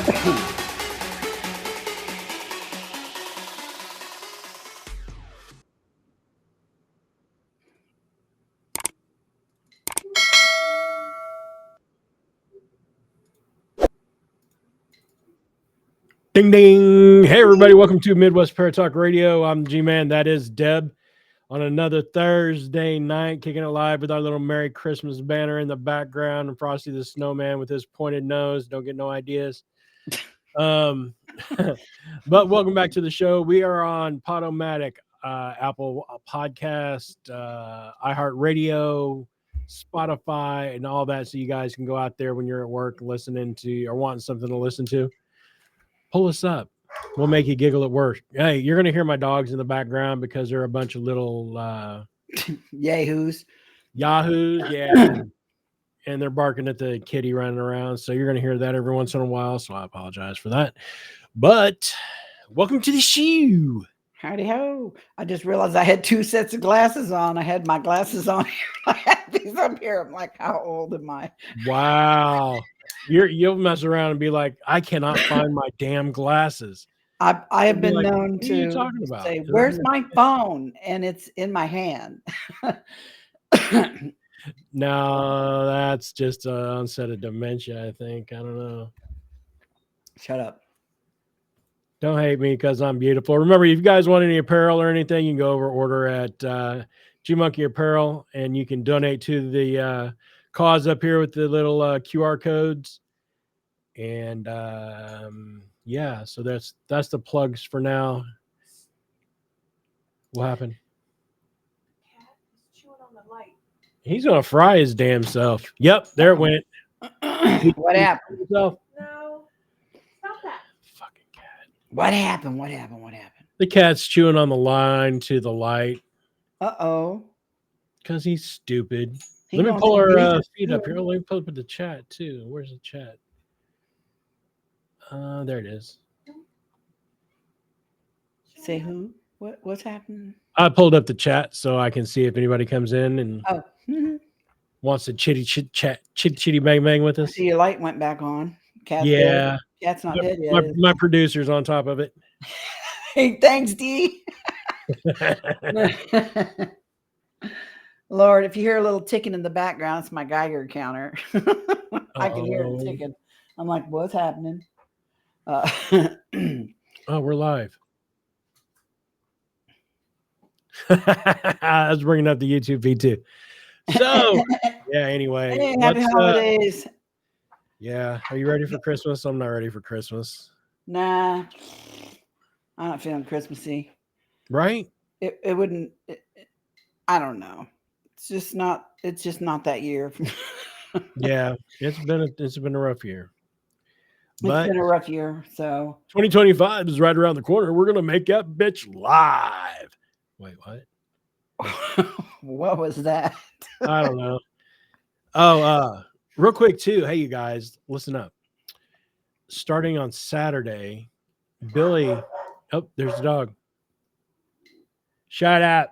Ding ding. Hey everybody, welcome to Midwest Paratalk Radio. I'm G-Man, that is Deb, on another Thursday night, kicking it live with our little Merry Christmas banner in the background and Frosty the Snowman with his pointed nose. Don't get no ideas. But welcome back to the show. We are on Podomatic, Apple Podcast, iHeartRadio, Spotify, and all that, so you guys can go out there when you're at work listening to or wanting something to listen to. Pull us up. We'll make you giggle at work. Hey, you're going to hear my dogs in the background because they're a bunch of little yahoos. Yeah. And they're barking at the kitty running around. So you're going to hear that every once in a while. So I apologize for that. But welcome to the show. Howdy ho. I just realized I had two sets of glasses on. I had my glasses on here. I had these up here. I'm like, how old am I? Wow. You'll mess around and be like, I cannot find my damn glasses. I have been like, known to say, where's my phone? And it's in my hand. No, that's just an onset of dementia, I think. I don't know. Shut up. Don't hate me because I'm beautiful. Remember, if you guys want any apparel or anything, you can go over order at G-Monkey Apparel, and you can donate to the cause up here with the little QR codes. And yeah, so that's the plugs for now. What happened? Cat is chewing on the light. He's gonna fry his damn self. Yep, there it went. What happened? No, stop that. Fucking cat. What happened? The cat's chewing on the line to the light. Uh-oh. Because he's stupid. Let me pull our feed up here. Let me pull up the chat too. Where's the chat? There it is. Say who? What's happening? I pulled up the chat so I can see if anybody comes in and wants to chitty bang bang with us. I see your light went back on. Cat's yeah. Dead. Cat's not dead yet. My producer's on top of it. Hey, thanks, D. Lord, if you hear a little ticking in the background, it's my Geiger counter. I can hear it ticking. I'm like, what's happening? Oh, we're live. I was bringing up the YouTube feed too. So, yeah, anyway. Hey, happy holidays. Yeah. Are you ready for Christmas? I'm not ready for Christmas. Nah. I'm not feeling Christmassy. Right? It wouldn't. I don't know. It's just not that year. Yeah, it's been a rough year. It's been a rough year. So 2025 is right around the corner. We're gonna make that bitch live. Wait, what? What was that? I don't know. Oh, real quick too. Hey, you guys, listen up. Starting on Saturday, Billy. Oh, there's the dog. Shout out.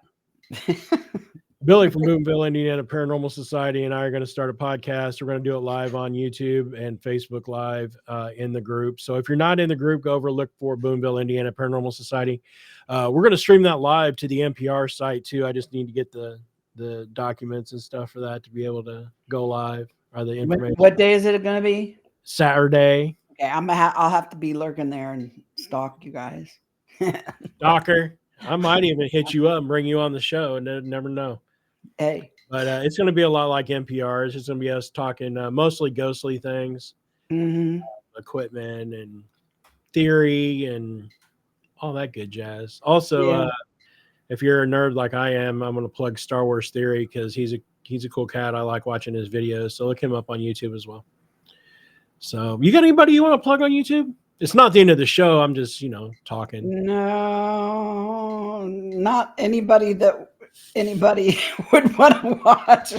Billy from Boonville, Indiana Paranormal Society, and I are going to start a podcast. We're going to do it live on YouTube and Facebook Live in the group. So if you're not in the group, go over, look for Boonville, Indiana Paranormal Society. We're going to stream that live to the NPR site too. I just need to get the documents and stuff for that to be able to go live. Or the information. What day is it going to be? Saturday. Okay, I'll have to be lurking there and stalk you guys. Stalker. I might even hit you up and bring you on the show, and never know. Hey, but it's going to be a lot like NPR. It's just going to be us talking mostly ghostly things, equipment and theory and all that good jazz. Also, if you're a nerd like I am, I'm going to plug Star Wars Theory because he's a cool cat. I like watching his videos, so look him up on YouTube as well. So, you got anybody you want to plug on YouTube? It's not the end of the show. I'm just, talking. No, not anybody that anybody would want to watch.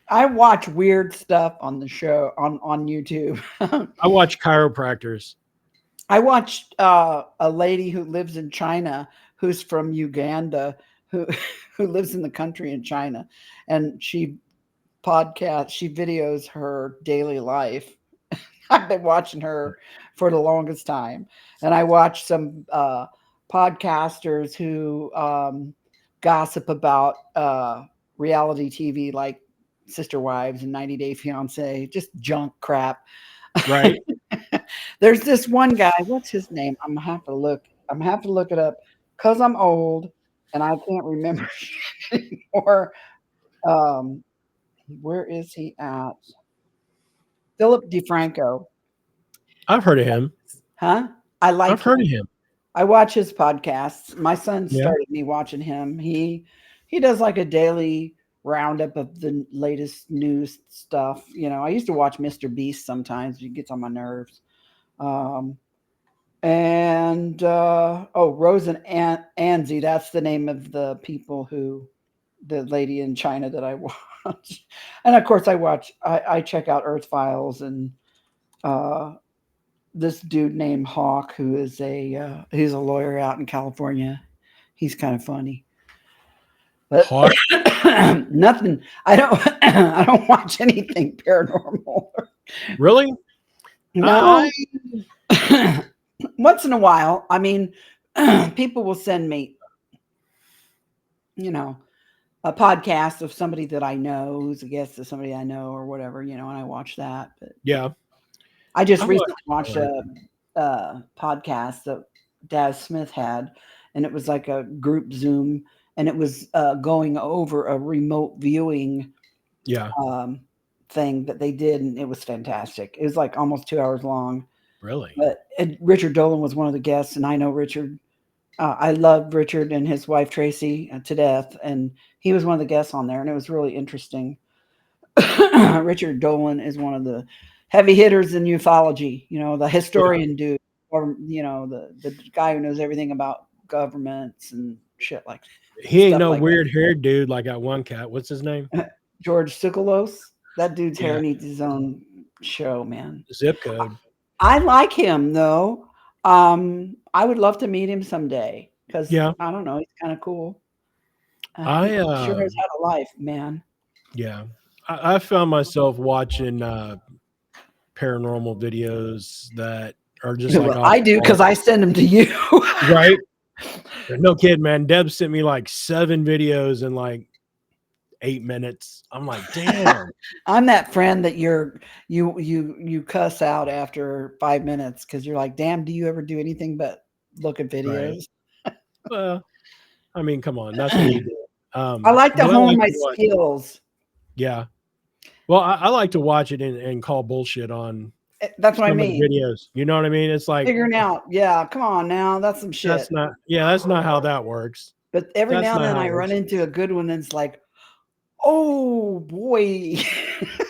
I watch weird stuff on the show on YouTube. I watch chiropractors. I watched a lady who lives in China, who's from Uganda, who lives in the country in China, and she videos her daily life. I've been watching her for the longest time, and I watch some podcasters who gossip about reality TV, like Sister Wives and 90 Day Fiance, just junk crap. Right. There's this one guy. What's his name? I'm gonna have to look. I'm gonna have to look it up because I'm old and I can't remember anymore. Um, where is he at? Philip DeFranco. I've heard of him. Huh? I I've like heard him. of him. I watch his podcasts. My son Yeah. started me watching him. He does like a daily roundup of the latest news stuff. You know, I used to watch Mr. Beast sometimes. He gets on my nerves. Um, and Rose and Anzi, that's the name of the people who the lady in China that I watch. And of course I check out Earth Files and uh this dude named Hawk, who is he's a lawyer out in California. He's kind of funny. But Hawk. nothing. I don't I don't watch anything paranormal. Really? No. Once in a while, I mean, people will send me, you know, a podcast of somebody that I know who's a guest of somebody I know or whatever, you know, and I watch that. But Yeah. I just I recently watched watched a podcast that Daz Smith had, and it was like a group Zoom, and it was going over a remote viewing Yeah. thing that they did, and it was fantastic. It was like almost 2 hours long. Really? But Richard Dolan was one of the guests, and I know Richard. I love Richard and his wife Tracy to death, and he was one of the guests on there, and it was really interesting. Richard Dolan is one of the heavy hitters in ufology, you know, the historian dude, or you know, the guy who knows everything about governments and shit like He ain't stuff no like weird haired dude like that one cat. What's his name? that. George Tsoukalos. That dude's hair Yeah. needs his own show, man. Zip code. I like him though. I would love to meet him someday because Yeah. I don't know, he's kind of cool. He I sure knows how to life, man. yeah. I found myself watching paranormal videos that are just like Well, off I the do wall. because I send them to you. Right? No kid, man. Deb sent me like 7 videos in like 8 minutes. I'm like, damn. I'm that friend that you cuss out after 5 minutes because you're like, damn, do you ever do anything but look at Right. videos? Well, I mean, come on. That's what you do. I like to but hone my to watch- skills. Yeah. Well, I like to watch it and call bullshit on That's what I some of the mean. videos. You know what I mean? It's like Figuring out, yeah, come on now, that's some shit. that's not how that works. But every That's now and not then how I it run works. into a good one that's like, oh boy.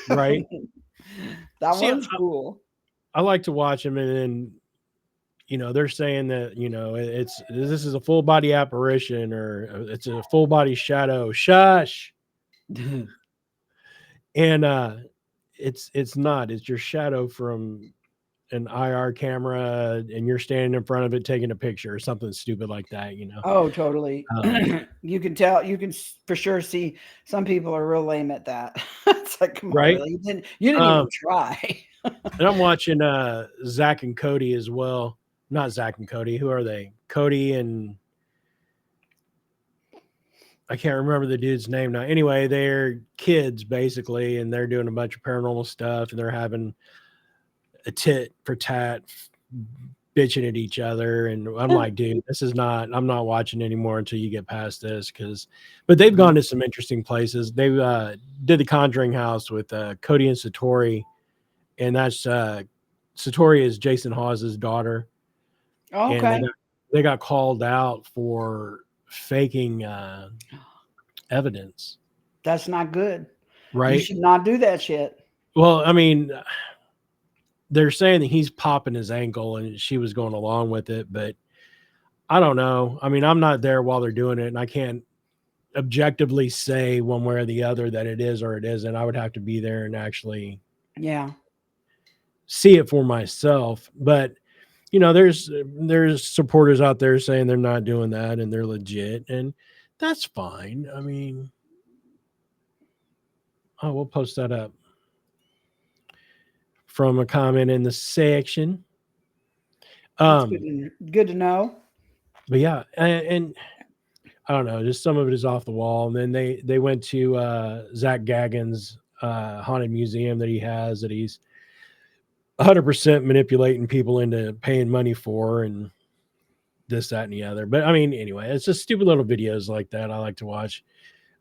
Right. That See, one's cool. I like to watch them, and then they're saying that this is a full body apparition or it's a full body shadow. Shush. And it's not. It's your shadow from an IR camera, and you're standing in front of it taking a picture or something stupid like that. Oh, totally. You can tell. You can for sure see some people are real lame at that. It's like, come on, Right? really? You didn't even try. And I'm watching Zach and Cody as well. Not Zach and Cody. Who are they? Cody and I can't remember the dude's name now. Anyway, they're kids basically, and they're doing a bunch of paranormal stuff, and they're having a tit for tat, bitching at each other. And I'm like, dude, I'm not watching anymore until you get past this. But they've gone to some interesting places. They did the Conjuring House with Cody and Satori, and that's Satori is Jason Hawes's daughter. Okay. And they got called out for faking evidence. That's not good. Right. You should not do that shit. Well, I mean, they're saying that he's popping his ankle and she was going along with it, but I don't know. I mean, I'm not there while they're doing it, and I can't objectively say one way or the other that it is or it isn't. I would have to be there and actually see it for myself. But there's supporters out there saying they're not doing that and they're legit, and that's fine. I mean, we'll post that up. from a comment in the section. That's Um, good to know. but yeah, and I don't know, just some of it is off the wall. And then they went to Zach Gaggin's haunted museum that he has that he's 100% manipulating people into paying money for, and this, that, and the other. But I mean, anyway, it's just stupid little videos like that I like to watch.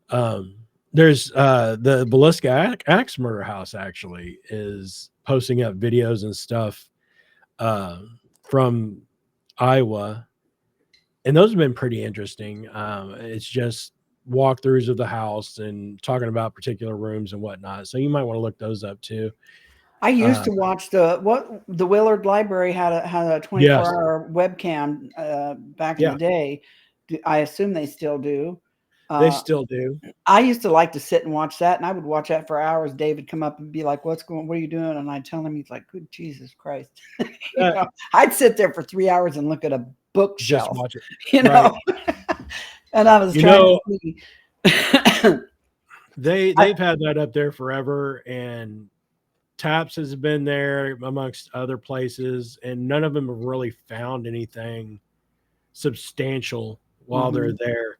Um, there's the Beluska Axe Murder House actually is posting up videos and stuff uh, from Iowa, and those have been pretty interesting. It's just walkthroughs of the house and talking about particular rooms and whatnot. So you might want to look those up too. I used to watch the Willard Library had a Yes, 24-hour webcam back in yeah, the day. I assume they still do. they Uh, still do. I used to like to sit and watch that, and I would watch that for hours. David come up and be like, "What are you doing?" And I'd tell him, he's like, "Good Jesus Christ!" Uh, I'd sit there for 3 hours and look at a just bookshelf, watch it, you right? know, and I was You trying to know, see. they've had that up there forever, and Taps has been there amongst other places, and none of them have really found anything substantial while they're Mhm, there.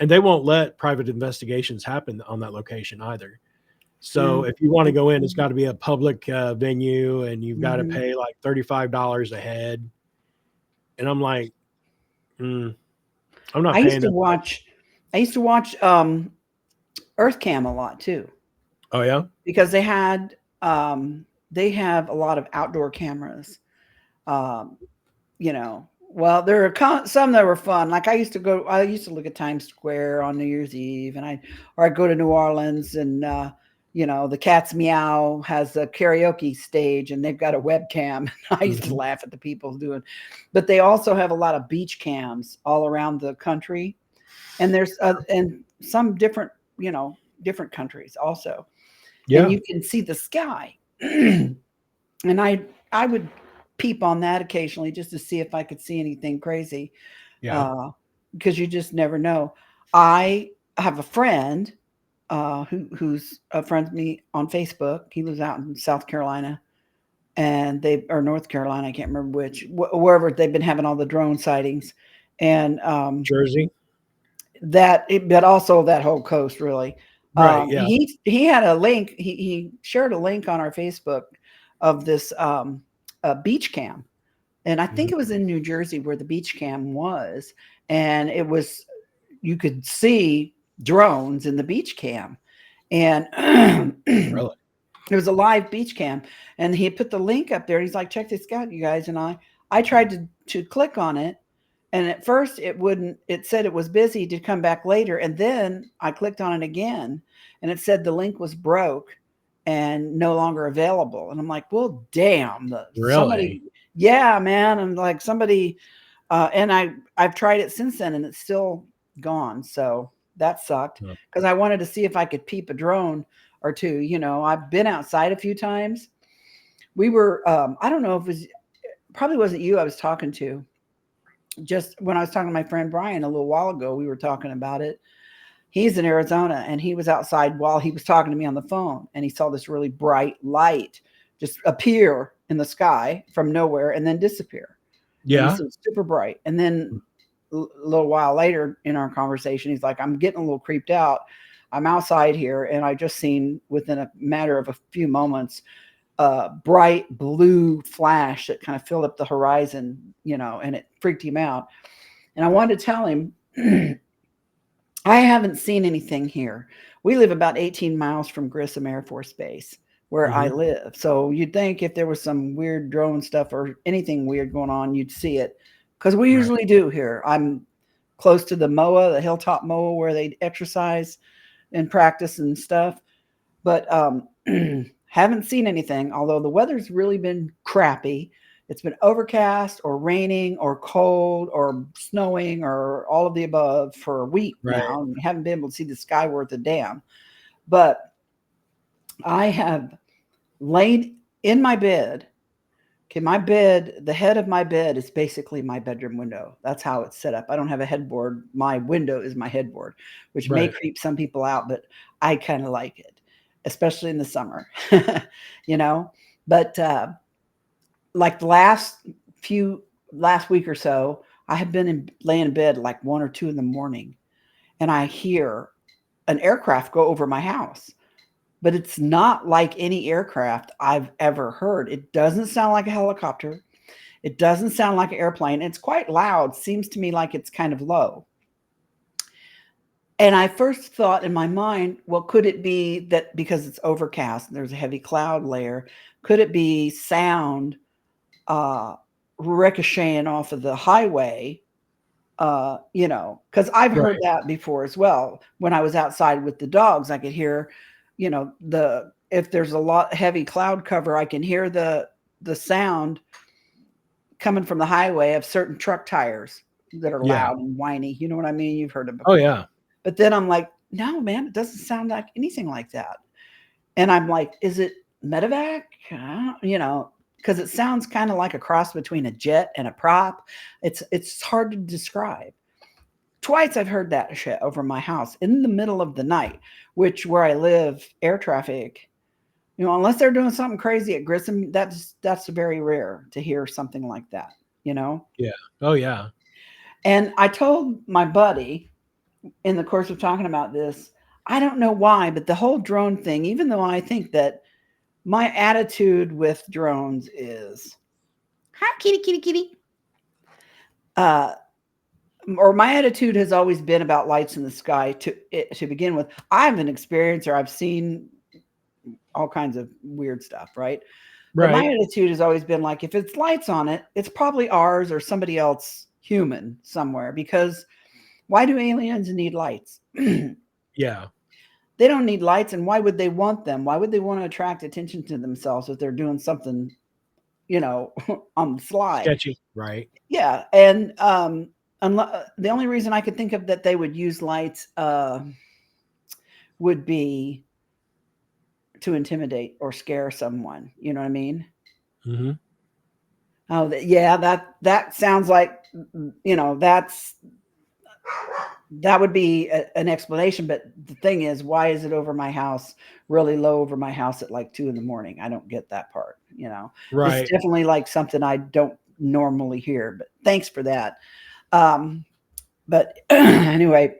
And they won't let private investigations happen on that location either. yeah. So if you want to go in, it's got to be a public venue, and you've got to Mhm. pay like $35 a head. And I'm like, mm, I'm not I used paying to that much. watch. I used to watch Earthcam a lot too, Oh yeah, because they have a lot of outdoor cameras. Um, well, there are some that were fun. Like I used to look at Times Square on New Year's Eve, I'd go to New Orleans, and the Cat's Meow has a karaoke stage, and they've got a webcam. I used to mhm. laugh at the people doing, but they also have a lot of beach cams all around the country, and there's and some different countries also, and Yeah, you can see the sky. And I would peep on that occasionally just to see if I could see anything crazy, yeah. uh, because you just never know. I have a friend who's a friend of me on Facebook. He lives out in South Carolina, and they or North Carolina, I can't remember which, wherever they've been having all the drone sightings, and Jersey, but also that whole coast really. right? Yeah. He had a link. He shared a link on our Facebook of this beach cam, and I Mhm. think it was in New Jersey where the beach cam was, and you could see drones in the beach cam, and it Really? was a live beach cam, and he put the link up there. And he's like, "Check this out, you guys!" And I tried to click on it, and at first it wouldn't. It said it was busy to come back later, and then I clicked on it again, and it said the link was broke and no longer available. And I'm like, well, damn, somebody, Really? yeah, man. And like somebody, and I've tried it since then, and it's still gone. So that sucked Huh. because I wanted to see if I could peep a drone or two. I've been outside a few times. We were, I don't know if it was, probably wasn't you I was talking to. Just when I was talking to my friend Brian a little while ago, we were talking about it. He's in Arizona, and he was outside while he was talking to me on the phone, and he saw this really bright light just appear in the sky from nowhere and then disappear. And he Yeah. said super bright. And then a little while later in our conversation, he's like, I'm getting a little creeped out. I'm outside here, and I just seen within a matter of a few moments a bright blue flash that kind of filled up the horizon, and it freaked him out. And I wanted to tell him, I haven't seen anything here. We live about 18 miles from Grissom Air Force Base, where I Hmm. live. So you'd think if there was some weird drone stuff or anything weird going on, you'd see it, because we Right. usually do here. I'm close to the MOA, the Hilltop MOA, where they exercise and practice and stuff. But haven't seen anything, although the weather's really been crappy. It's been overcast or raining or cold or snowing or all of the above for a week Right. now. And we haven't been able to see the sky worth a damn. But I have laid in my bed. Okay, the head of my bed is basically my bedroom window. That's how it's set up. I don't have a headboard. My window is my headboard, which may Right. creep some people out, but I kind of like it. especially in the summer, you know. But like the last week or so, I have been laying in bed like 1 or 2 in the morning, and I hear an aircraft go over my house. But it's not like any aircraft I've ever heard. It doesn't sound like a helicopter. It doesn't sound like an airplane. It's quite loud. Seems to me like it's kind of low. And I first thought in my mind, well, could it be that because it's overcast and there's a heavy cloud layer, could it be sound uh, ricocheting off of the highway? Because I've heard Right. that before as well. When I was outside with the dogs, I could hear, if there's a lot heavy cloud cover, I can hear the sound coming from the highway of certain truck tires that are Yeah. loud and whiny. You know what I mean? You've heard it Oh before. yeah. But then I'm like, no, man, it doesn't sound like anything like that. And I'm like, is it medevac? Because it sounds kind of like a cross between a jet and a prop. It's hard to describe. Twice I've heard that shit over my house in the middle of the night, which where I live, air traffic, unless they're doing something crazy at Grissom, that's very rare to hear something like that, Yeah. Oh yeah. And I told my buddy in the course of talking about this, I don't know why, but the whole drone thing, even though I think that my attitude with drones is, hi, kitty, kitty, kitty. Or my attitude has always been about lights in the sky to begin with. I'm an experiencer. I've seen all kinds of weird stuff, right? But my Right. attitude has always been like, if it's lights on it, it's probably ours or somebody else human somewhere. Because why do aliens need lights? Yeah. They don't need lights, and why would they want them? Why would they want to attract attention to themselves if they're doing something, on the sly? Sketchy. Right. Yeah, and the only reason I could think of that they would use lights would be to intimidate or scare someone. You know what I mean? Mm-hmm. Oh, yeah, that sounds like that would be an explanation. But the thing is, why is it over my house, really low over my house at like 2 in the morning? I don't get that part. It's Right. definitely like something I don't normally hear. But thanks for that. But anyway,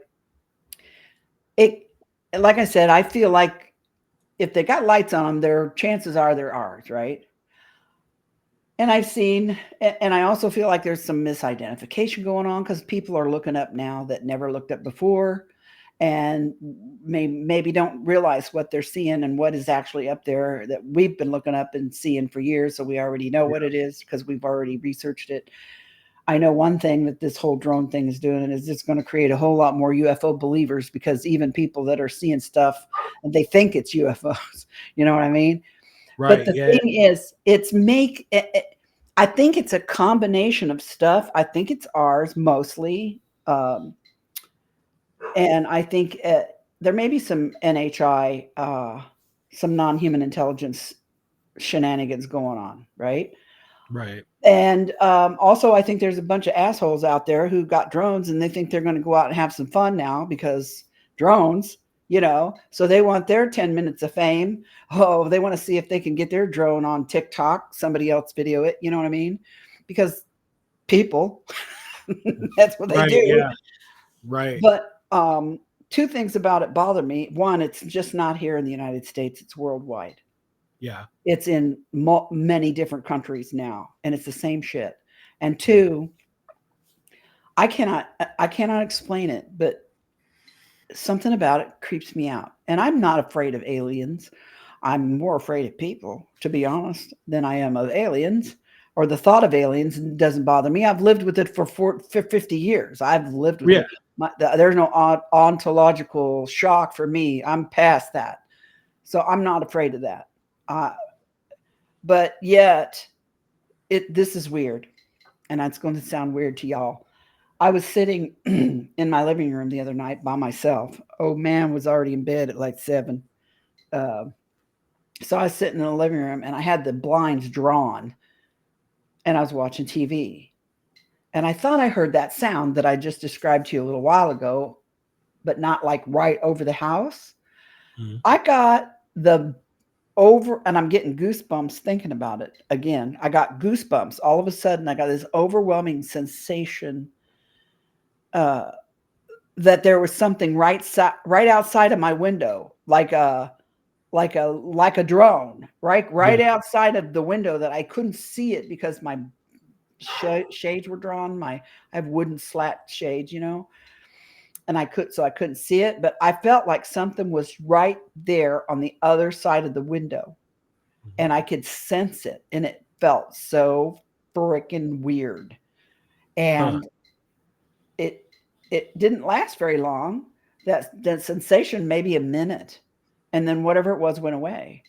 it like I said, I feel like if they got lights on them, their chances are they're ours, right? And I've seen, and I also feel like there's some misidentification going on because people are looking up now that never looked up before, and maybe don't realize what they're seeing and what is actually up there that we've been looking up and seeing for years. So we already know what it is because we've already researched it. I know one thing that this whole drone thing is doing is it's going to create a whole lot more UFO believers, because even people that are seeing stuff and they think it's UFOs, you know what I mean? But Right. the Yeah. thing is, I think it's a combination of stuff. I think it's ours mostly. And I think there may be some NHI, some non-human intelligence shenanigans going on, right? Right. And also, I think there's a bunch of assholes out there who got drones and they think they're going to go out and have some fun now because drones, so they want their 10 minutes of fame. Oh, they want to see if they can get their drone on TikTok, somebody else video it. You know what I mean? Because people, that's what they Right. do. Yeah. Right. But two things about it bother me. One, it's just not here in the United States, it's worldwide. Yeah. It's in many different countries now, and it's the same shit. And two, I cannot explain it, but something about it creeps me out. And I'm not afraid of aliens. I'm more afraid of people, to be honest, than I am of aliens, or the thought of aliens doesn't bother me. I've lived with it for 50 years. I've lived with Yeah. it. There's no ontological shock for me. I'm past that. So I'm not afraid of that. But yet, this is weird. And that's going to sound weird to y'all. I was sitting in my living room the other night by myself. Old man was already in bed at like 7. So I was sitting in the living room and I had the blinds drawn and I was watching TV. And I thought I heard that sound that I just described to you a little while ago, but not like right over the house. Mm-hmm. I got and I'm getting goosebumps thinking about it again. I got goosebumps. All of a sudden, I got this overwhelming sensation that there was something right outside of my window, like a drone, right Yeah. outside of the window that I couldn't see it because my shades were drawn. I have wooden slat shades, and I couldn't see it, but I felt like something was right there on the other side of the window, and I could sense it, and it felt so freaking weird. Huh. And it didn't last very long. That sensation, maybe a minute, and then whatever it was went away.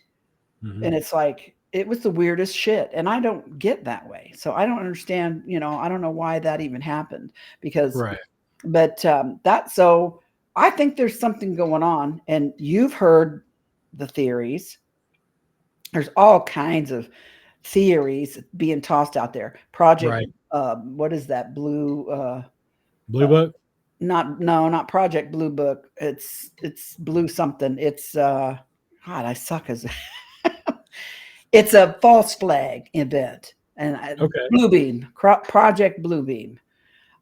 And it's like it was the weirdest shit, and I don't get that way, so I don't understand. I don't know why that even happened because, Right. but so I think there's something going on, and you've heard the theories. There's all kinds of theories being tossed out there. Project, Right. what is that? Blue Book. Not Project Blue Book. It's Blue something. It's God, I suck as it's a false flag event, and Okay. Bluebeam, Project Bluebeam,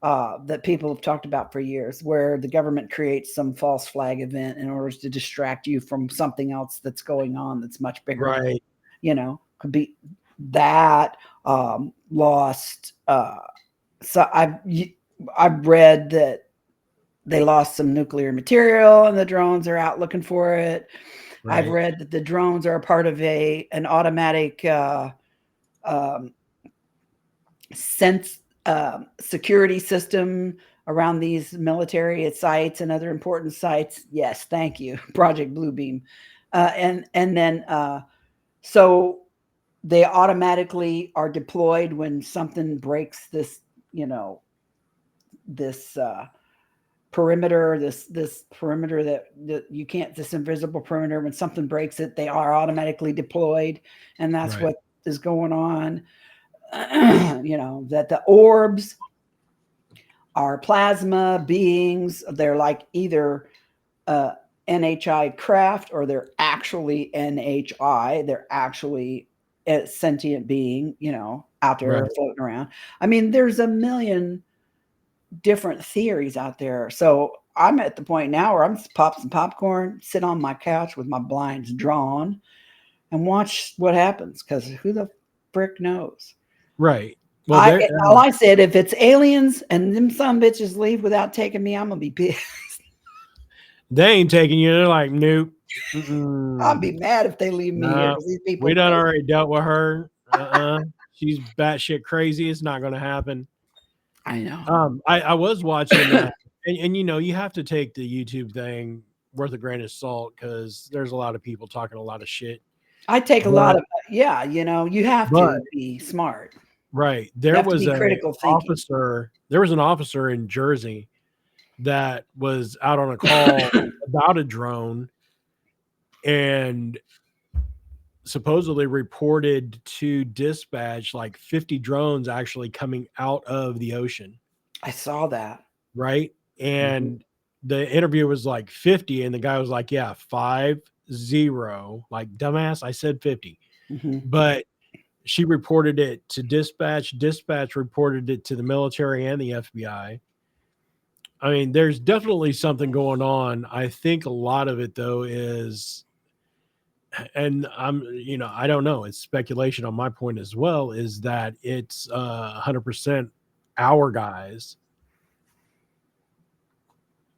that people have talked about for years, where the government creates some false flag event in order to distract you from something else that's going on that's much bigger. Right. Could be that lost. So I've read that they lost some nuclear material and the drones are out looking for it. I've Right. read that the drones are a part of an automatic sense security system around these military sites and other important sites. Yes, thank you, Project Bluebeam. And then so they automatically are deployed when something breaks this, this perimeter, this perimeter that you can't, this invisible perimeter. When something breaks it, they are automatically deployed, and that's Right. what is going on. That the orbs are plasma beings. They're like either NHI craft, or they're actually NHI. They're actually a sentient being, out there Right. floating around. I mean, there's a million different theories out there. So I'm at the point now where I'm just pop some popcorn, sit on my couch with my blinds drawn, and watch what happens. Because who the frick knows? Right. Well, there. All I said, if it's aliens and them some bitches leave without taking me, I'm gonna be pissed. They ain't taking you. They're like, nope. I'll be mad if they leave me here, Nah, because these people we are done crazy. already dealt with her. She's batshit crazy. It's not going to happen. I know. I was watching that, and you have to take the YouTube thing worth a grain of salt, because there's a lot of people talking a lot of shit. I take a But lot of, you have but to be smart. right, You there have to was be a critical thinking. officer. There was an officer in Jersey that was out on a call about a drone, and supposedly reported to dispatch like 50 drones actually coming out of the ocean. I saw that. Right. Mhm. And the interview was like 50, and the guy was like, yeah, 50, like, dumbass, I said 50. Mhm. But she reported it to dispatch reported it to the military and the FBI. I mean, there's definitely something going on. I think a lot of it, though, is, and I don't know, it's speculation on my point as well, is that it's 100% our guys,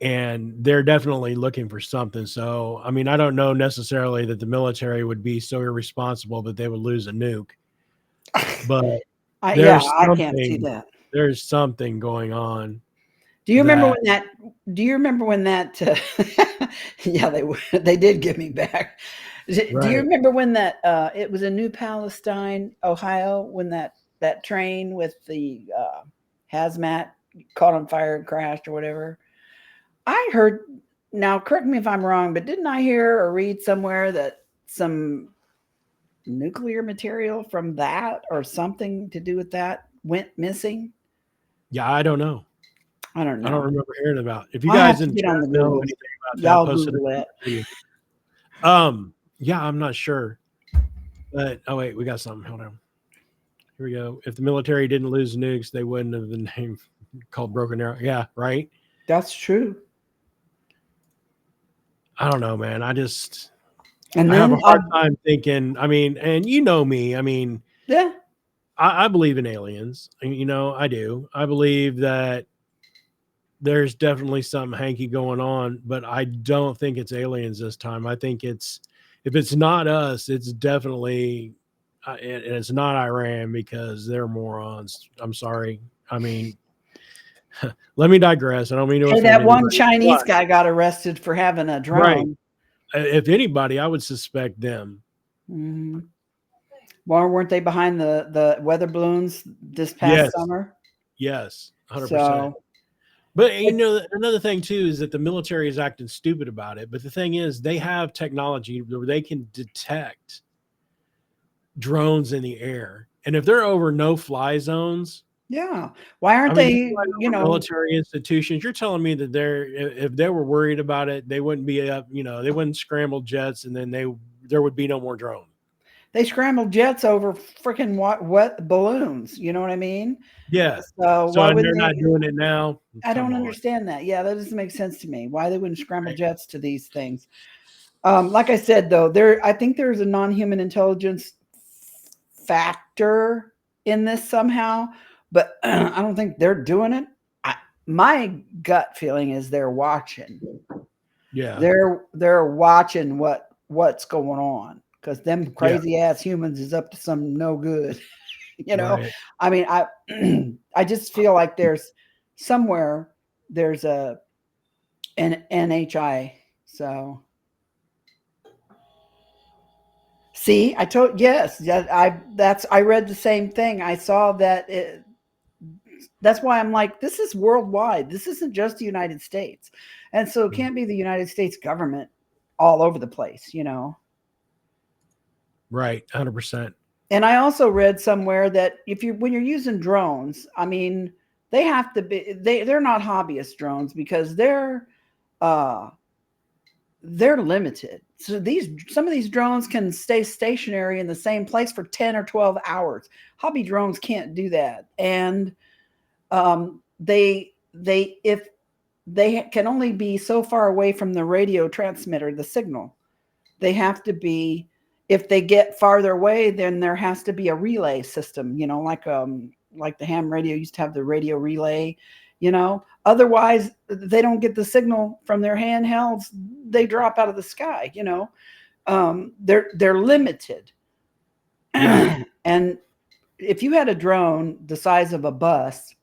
and they're definitely looking for something. So, I mean, I don't know necessarily that the military would be so irresponsible that they would lose a nuke, but Yeah, there's I can't see something, that. there's something going on Do you remember that, when that? Do you remember when that? Yeah, they did give me back. Do you right. remember when that? It was in New Palestine, Ohio, when that train with the hazmat caught on fire and crashed or whatever. I heard. Now, correct me if I'm wrong, but didn't I hear or read somewhere that some nuclear material from that or something to do with that went missing? Yeah, I don't know. I don't I don't know. remember hearing about. If you I have guys to in get chat on the know Google. anything about that, Y'all post it in Google the it. video. Um, Yeah, I'm not sure. But oh wait, we got something. Hold on. Here we go. If the military didn't lose nukes, they wouldn't have been named called Broken Arrow. Yeah, right. That's true. I don't know, man. I just And I have a then, hard time thinking. I mean, and you know me. I mean, yeah, I believe in aliens. You know, I do. I believe that there's definitely something hanky going on, but I don't think it's aliens this time. I think it's if it's not us, it's definitely and it's not Iran because they're morons. I'm sorry. I mean, let me digress. I don't mean to hey, offend that one anybody. Chinese But, guy got arrested for having a right. drone. If anybody, I would suspect them. Mm-hmm. Well, weren't they behind the weather balloons this past Yes. summer? Yes. 100%. So, But you know, another thing too is that the military is acting stupid about it. But the thing is, they have technology where they can detect drones in the air, and if they're over no-fly zones, yeah. Why I aren't mean, they, over military institutions, you're telling me that if they were worried about it, they wouldn't be up. You know, they wouldn't scramble jets, and then there would be no more drone. they scrambled jets over freaking wet balloons? You know what I mean? Yeah. So So why and wouldn't they're not they? doing it now. I Come don't on. understand that. Yeah, that doesn't make sense to me. Why they wouldn't scramble Right? jets to these things? Like I said, though, I think there's a non-human intelligence factor in this somehow, but I don't think they're doing it. My gut feeling is they're watching. Yeah. They're watching what's going on because them Yeah. crazy ass humans is up to some no good. You know, Right. I mean, I I just feel like there's somewhere there's an NHI. So see, I told yes, I read the same thing. I saw that that's why I'm like, this is worldwide. This isn't just the United States. And so it can't be the United States government all over the place, you know. Right. 100%. And I also read somewhere that when you're using drones, I mean, they have to be they're not hobbyist drones because uh they're limited. So some of these drones can stay stationary in the same place for 10 or 12 hours. Hobby drones can't do that. And they if they can only be so far away from the radio transmitter, the signal. They have to be if they get farther away, then there has to be a relay system, you know, like the ham radio used to have the radio relay, you know. Otherwise, they don't get the signal from their handhelds. They drop out of the sky, you know. They're limited. Yeah. And if you had a drone the size of a bus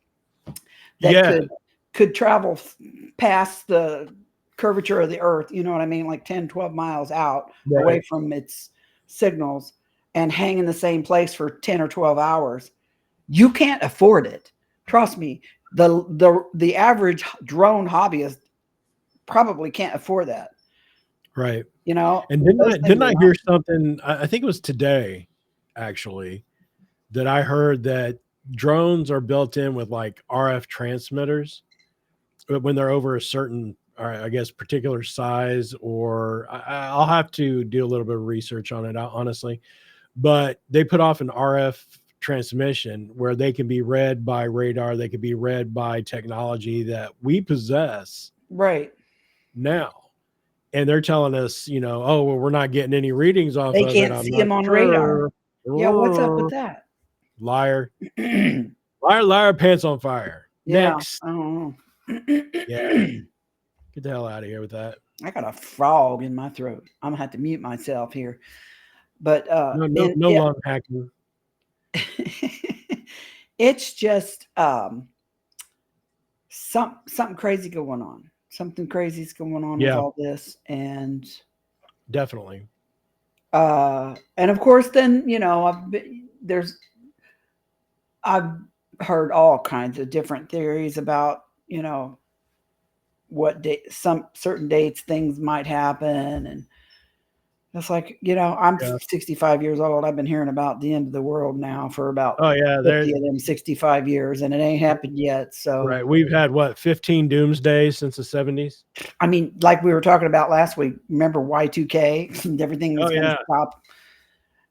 that Yeah. could travel past the curvature of the earth, you know what I mean, like 10, 12 miles out away Right. from its signals and hang in the same place for 10 or 12 hours, you can't afford it. Trust me. The average drone hobbyist probably can't afford that. Right. You know, And those things didn't are I not. hear something? I think it was today, actually, that I heard that drones are built in with like RF transmitters when they're over a certain, or I guess, particular size. Or I'll have to do a little bit of research on it, honestly. But they put off an RF transmission where they can be read by radar. They can be read by technology that we possess Right. now. And they're telling us, you know, oh, well, we're not getting any readings off They of it. can't I'm see not them on radar. sure. Yeah, what's up with that? Liar, liar, liar, pants on fire. Yeah, Next. I don't Yeah, know. get the hell out of here with that. I got a frog in my throat. I'm gonna have to mute myself here. But No yeah, lung hacking. it's just something crazy going on. Something crazy is going on with Yeah, all this, definitely. and of course, then you know, I've heard all kinds of different theories about you know what date some certain dates things might happen, and It's like, I'm Yeah. 65 years old. I've been hearing about the end of the world now for about Oh yeah, 50 of them 65 years, and it ain't happened yet. So, right. We've had what 15 doomsdays since the 70s. I mean, like we were talking about last week, remember Y2K? Everything was Oh going to yeah, stop.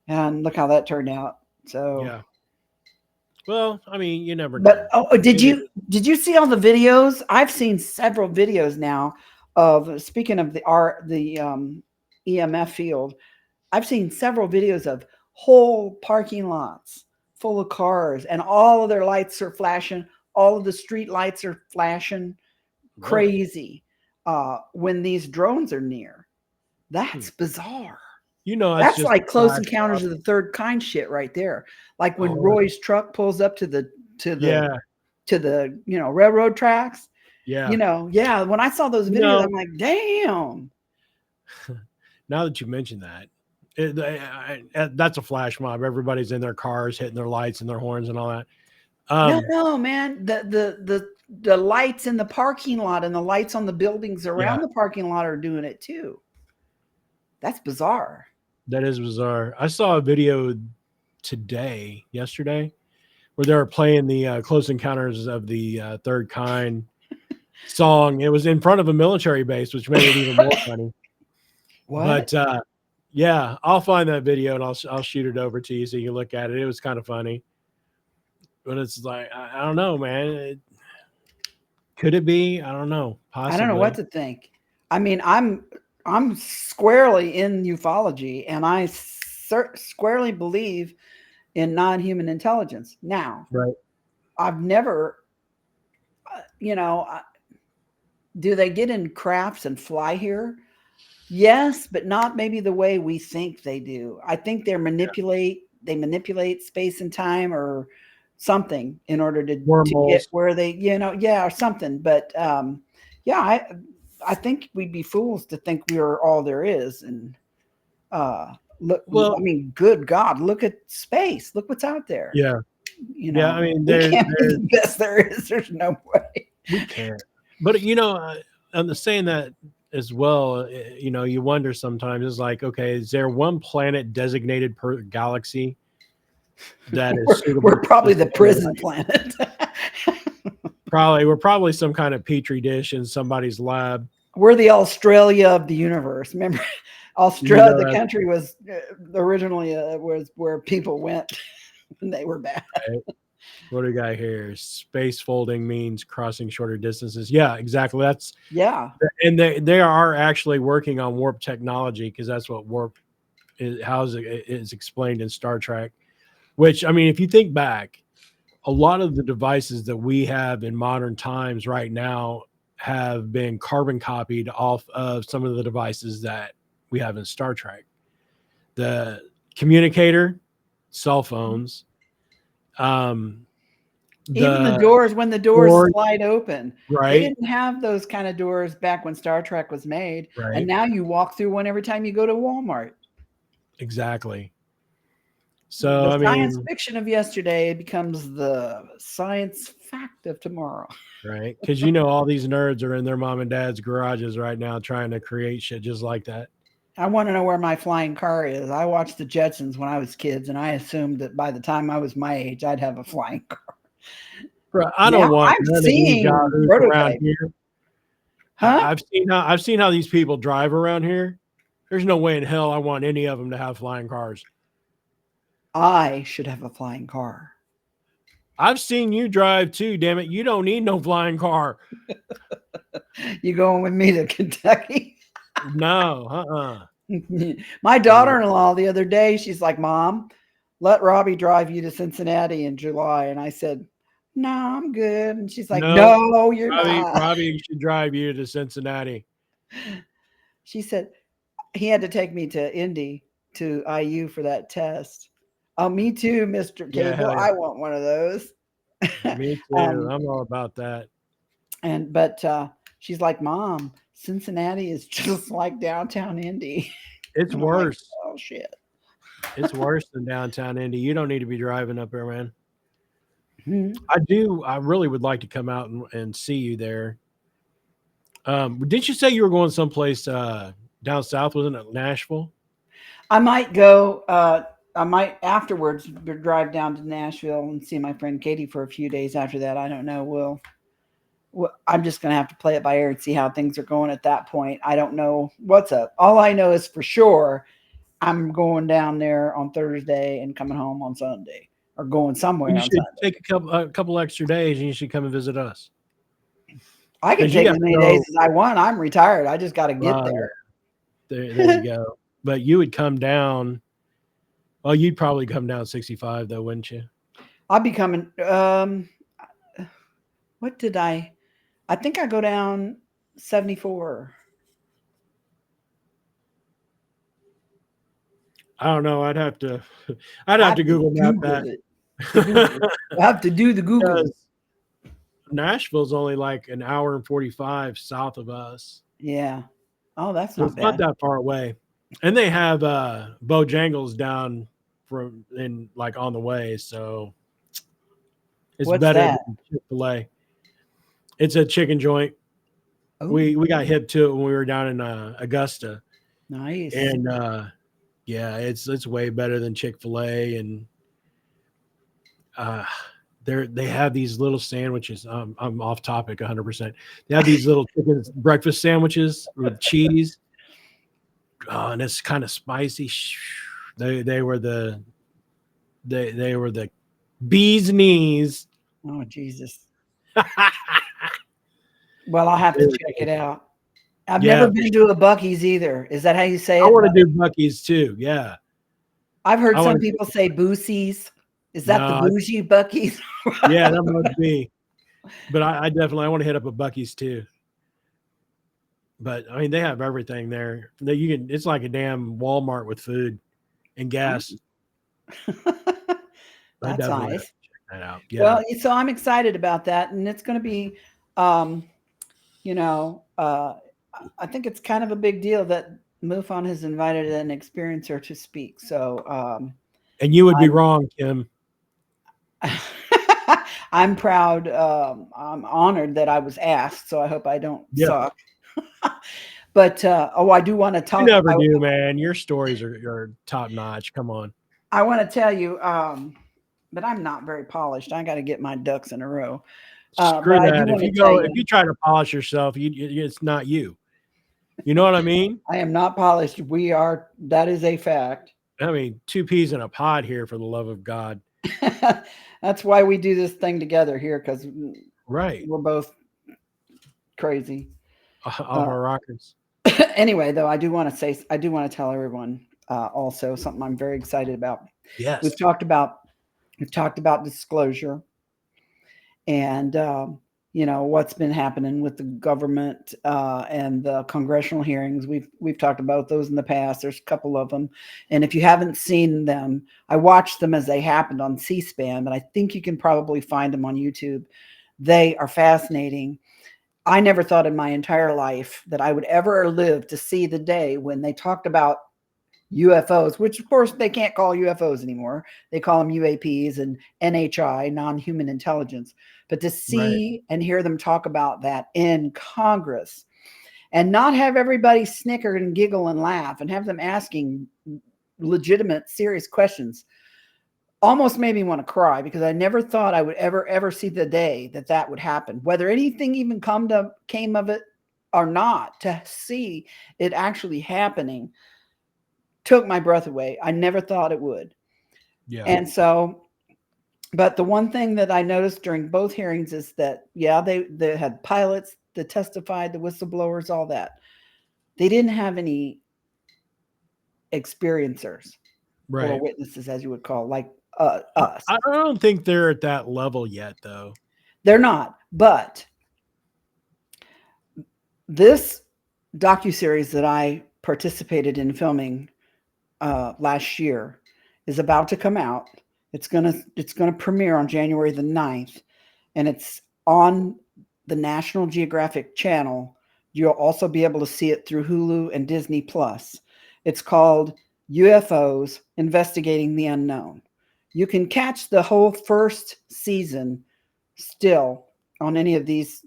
And look how that turned out. So, yeah. Well, I mean, you never but know. did you see all the videos? I've seen several videos now of, speaking of the EMF field. I've seen several videos of whole parking lots full of cars, and all of their lights are flashing. All of the street lights are flashing Really? crazy when these drones are near. That's bizarre. That's That's just like Close flash Encounters mob. of the Third Kind shit right there. Like when Oh Roy's truck pulls up to the yeah, railroad tracks. yeah. Yeah. When I saw those You videos, know, I'm like, damn. now that you mention that, that's a flash mob. Everybody's in their cars, hitting their lights and their horns and all that. No, man. The lights in the parking lot and the lights on the buildings around Yeah, the parking lot are doing it too. That's bizarre. that is bizarre. I saw a video yesterday, where they were playing the Close Encounters of the Third Kind song. It was in front of a military base, which made it even more funny. What? But yeah, I'll find that video and I'll shoot it over to you so you can look at it. It was kind of funny, but it's like I don't know, man. Could it be? I don't know. I don't know what Possibly. to think. I mean, I'm squarely in ufology, and I squarely believe in non-human intelligence. Now, Right. I've never, do they get in crafts and fly here? Yes, but not maybe the way we think they do. I think they manipulate space and time or something in order to get Wormholes. where they, or something. But yeah, I think we'd be fools to think we are all there is. And look, Well, I mean, good God, look at space. Look what's out there. yeah. Yeah, I mean, we can't be the best there is. There's no way. we can't. But on the saying that as well, you wonder sometimes. It's like, okay, is there one planet designated per galaxy that is suitable? We're probably the prison planet. We're probably some kind of petri dish in somebody's lab. We're the Australia of the universe. Remember, Australia, the country was originally was where people went when they were bad. Right. What do we got here? Space folding means crossing shorter distances. Yeah, exactly. And they are actually working on warp technology, because that's what warp is, is explained in Star Trek. Which, I mean, if you think back, a lot of the devices that we have in modern times right now have been carbon copied off of some of the devices that we have in Star Trek. The communicator, cell phones, even the doors, when the doors slide open, right? They didn't have those kind of doors back when Star Trek was made. Right. And now you walk through one every time you go to Walmart. Exactly. So the science fiction of yesterday becomes the science fact of tomorrow. Right. Because all these nerds are in their mom and dad's garages right now trying to create shit just like that. I want to know where my flying car is. I watched the Jetsons when I was kids, and I assumed that by the time I was my age, I'd have a flying car. Bro, I don't want none of these guys around here. Huh? I've seen how these people drive around here. There's no way in hell I want any of them to have flying cars. I should have a flying car. I've seen you drive too, damn it. You don't need no flying car. You going with me to Kentucky? No, My daughter-in-law the other day, she's like, Mom, let Robbie drive you to Cincinnati in July. And I said, no, I'm good. And she's like, no, you're not. Robbie should drive you to Cincinnati. She said he had to take me to Indy, to IU for that test. Oh, me too, Mr. Cable. Yeah. I want one of those. Me too. I'm all about that. But she's like, Mom, Cincinnati is just like downtown Indy. It's worse. Like, oh shit. It's worse than downtown Indy. You don't need to be driving up there, man. Mm-hmm. I really would like to come out and see you there. Didn't you say you were going someplace down south? Wasn't it Nashville? I might go. I might afterwards drive down to Nashville and see my friend Katie for a few days after that. I don't know. I'm just going to have to play it by ear and see how things are going at that point. I don't know what's up. All I know is for sure I'm going down there on Thursday and coming home on Sunday, or going somewhere You on should Sunday. take a couple extra days, and you should come and visit us. I can 'Cause you take got as to many days go. as I want. I'm retired. I just got to get Yeah, there. there you go. But you would come down. Well, you'd probably come down 65 though, wouldn't you? I'll be coming. What did I think I go down 74. I don't know. I'd I have have to to Google map Google that. it. The Google. I have to do the Googles. Because Nashville's only like an hour and 45 south of us. Yeah. Oh, that's So not it's not bad. that far away. And they have Bojangles down from in like on the way, so it's What's better that? than Chick-fil-A. It's a chicken joint. Oh, We got hip to it when we were down in Augusta. nice. And yeah, it's way better than Chick-fil-A. And uh they have these little sandwiches. I'm off topic 100%. They have these little chicken breakfast sandwiches with cheese. And it's kind of spicy. They were the bee's knees. Oh, Jesus. Well, I'll have to check it out. I've Yeah, never been to a Bucky's either. Is that how you say I it? want to do Bucky's too. Yeah, I've heard I want some to. people say Boosie's. Is that the No, bougie Bucky's? yeah, that must be. But I definitely I want to hit up a Bucky's too. But I mean, they have everything there. That you can. It's like a damn Walmart with food and gas. I That's definitely have nice. to check that out. Yeah, Well, so I'm excited about that, and it's going to be, um, you know, I think it's kind of a big deal that MUFON has invited an experiencer to speak. So and you would be wrong, Kim. I'm I'm proud. I'm honored that I was asked. So I hope I don't Yeah, suck. But I do want to you talk. never do, man. Your stories are top notch. Come on. I want to tell you, but I'm not very polished. I got to get my ducks in a row. Screw But I do that. want to tell If you, you try to polish yourself, it's not you. You know what I mean? I am not polished. We are. That is a fact. I mean, two peas in a pod here for the love of God. That's why we do this thing together here, because Right. we're both crazy. Off our rockers. Anyway, though, I do want to tell everyone also something I'm very excited about. Yes. We've talked about disclosure, and what's been happening with the government and the congressional hearings. We've talked about those in the past. There's a couple of them, and if you haven't seen them, I watched them as they happened on C-SPAN, but I think you can probably find them on YouTube. They are fascinating. I never thought in my entire life that I would ever live to see the day when they talked about UFOs, which of course they can't call UFOs anymore. They call them UAPs and NHI, non-human intelligence. But to see and hear them talk about that in Congress and not have everybody snicker and giggle and laugh and have them asking legitimate, serious questions almost made me want to cry, because I never thought I would ever see the day that would happen. Whether anything even came of it or not, to see it actually happening took my breath away. I never thought it would. Yeah. And so, but the one thing that I noticed during both hearings is that, yeah, they had pilots that testified, the whistleblowers, all that. They didn't have any experiencers or Right. witnesses, as you would call, like us. I don't think they're at that level yet, though. They're not. But this docuseries that I participated in filming last year is about to come out. It's gonna premiere on January the 9th, and it's on the National Geographic Channel. You'll also be able to see it through Hulu and Disney Plus. It's called UFOs Investigating the Unknown. You can catch the whole first season still on any of these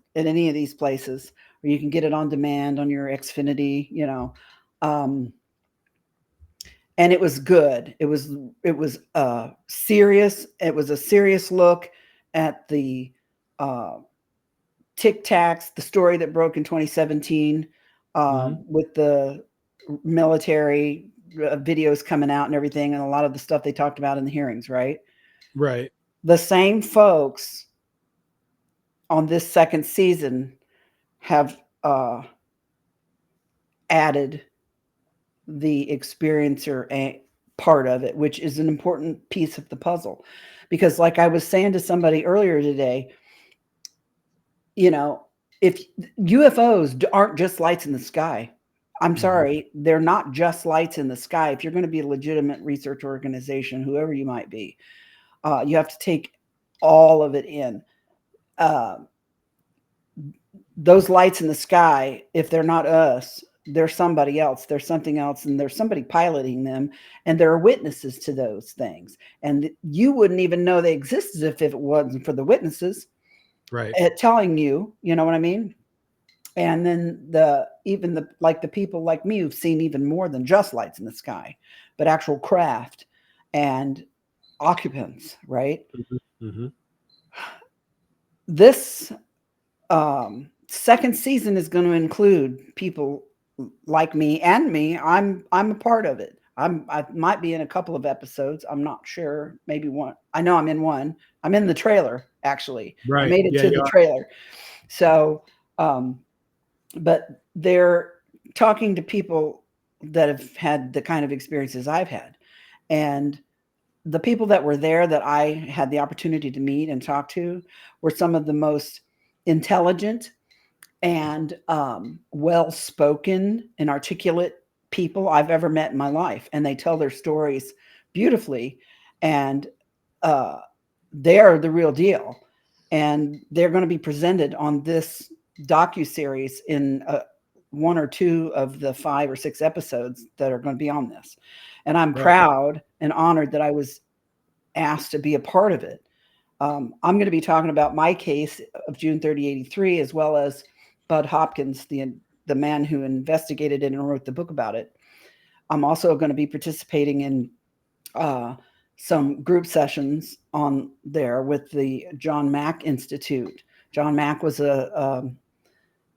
places, or you can get it on demand on your Xfinity. and it was good. It was serious. It was a serious look at the uh, Tic Tacs, the story that broke in 2017 with the military videos coming out and everything, and a lot of the stuff they talked about in the hearings. Right, Right. the same folks on this second season have added the experiencer part of it, which is an important piece of the puzzle. Because, like I was saying to somebody earlier today, you know, if UFOs aren't just lights in the sky, I'm sorry, they're not just lights in the sky. If you're going to be a legitimate research organization, whoever you might be, you have to take all of it in. Uh, those lights in the sky, if they're not us, there's somebody else, there's something else, and there's somebody piloting them, and there are witnesses to those things. And you wouldn't even know they existed if it wasn't for the witnesses Right. telling you, you know what I mean? And then the people like me who've seen even more than just lights in the sky, but actual craft and occupants, right? This second season is going to include people like me and me. I'm a part of it. I might be in a couple of episodes. I'm not sure. Maybe one. I know I'm in one. I'm in the trailer, actually. Right. I made it to the trailer. So, but they're talking to people that have had the kind of experiences I've had. And the people that were there that I had the opportunity to meet and talk to were some of the most intelligent and well-spoken and articulate people I've ever met in my life. And they tell their stories beautifully. And they're the real deal. And they're going to be presented on this docuseries in one or two of the 5 or 6 episodes that are going to be on this. And I'm proud and honored that I was asked to be a part of it. I'm going to be talking about my case of June 3083, as well as Bud Hopkins, the man who investigated it and wrote the book about it. I'm also going to be participating in some group sessions on there with the John Mack Institute. John Mack was a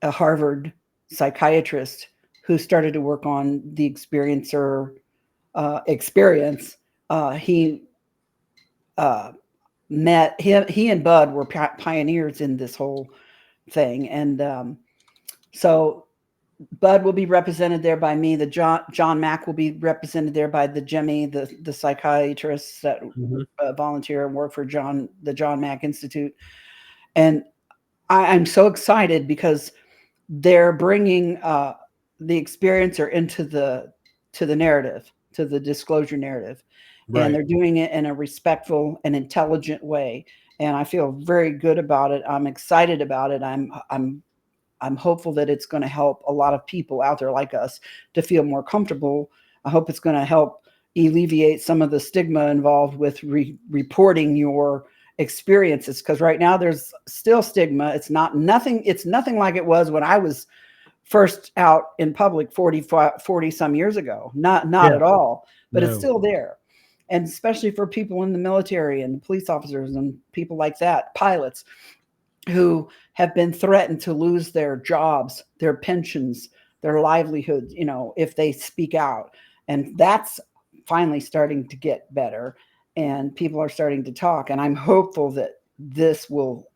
Harvard psychiatrist who started to work on the experiencer experience. He and Bud were pioneers in this whole thing. And so Bud will be represented there by me. The John Mack will be represented there by the Jimmy, the psychiatrists that volunteer and work for the John Mack Institute. And I'm so excited because they're bringing the experiencer into the narrative, to the disclosure narrative. Right. And they're doing it in a respectful and intelligent way. And I feel very good about it. I'm excited about it. I'm hopeful that it's going to help a lot of people out there like us to feel more comfortable. I hope it's going to help alleviate some of the stigma involved with reporting your experiences, because right now there's still stigma. It's nothing like it was when I was first out in public 40 some years ago. Not at all, but it's still there. And especially for people in the military and police officers and people like that, pilots who have been threatened to lose their jobs, their pensions, their livelihood, if they speak out. And that's finally starting to get better, and people are starting to talk. And I'm hopeful that this will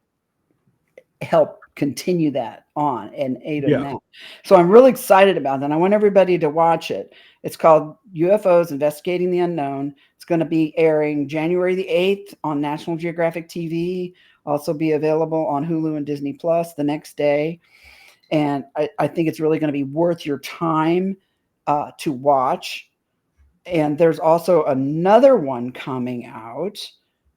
help continue that on and aid in that. So I'm really excited about that. I want everybody to watch it. It's called UFOs Investigating the Unknown. It's going to be airing January the 8th on National Geographic TV. Also be available on Hulu and Disney Plus the next day. And I think it's really going to be worth your time to watch. And there's also another one coming out.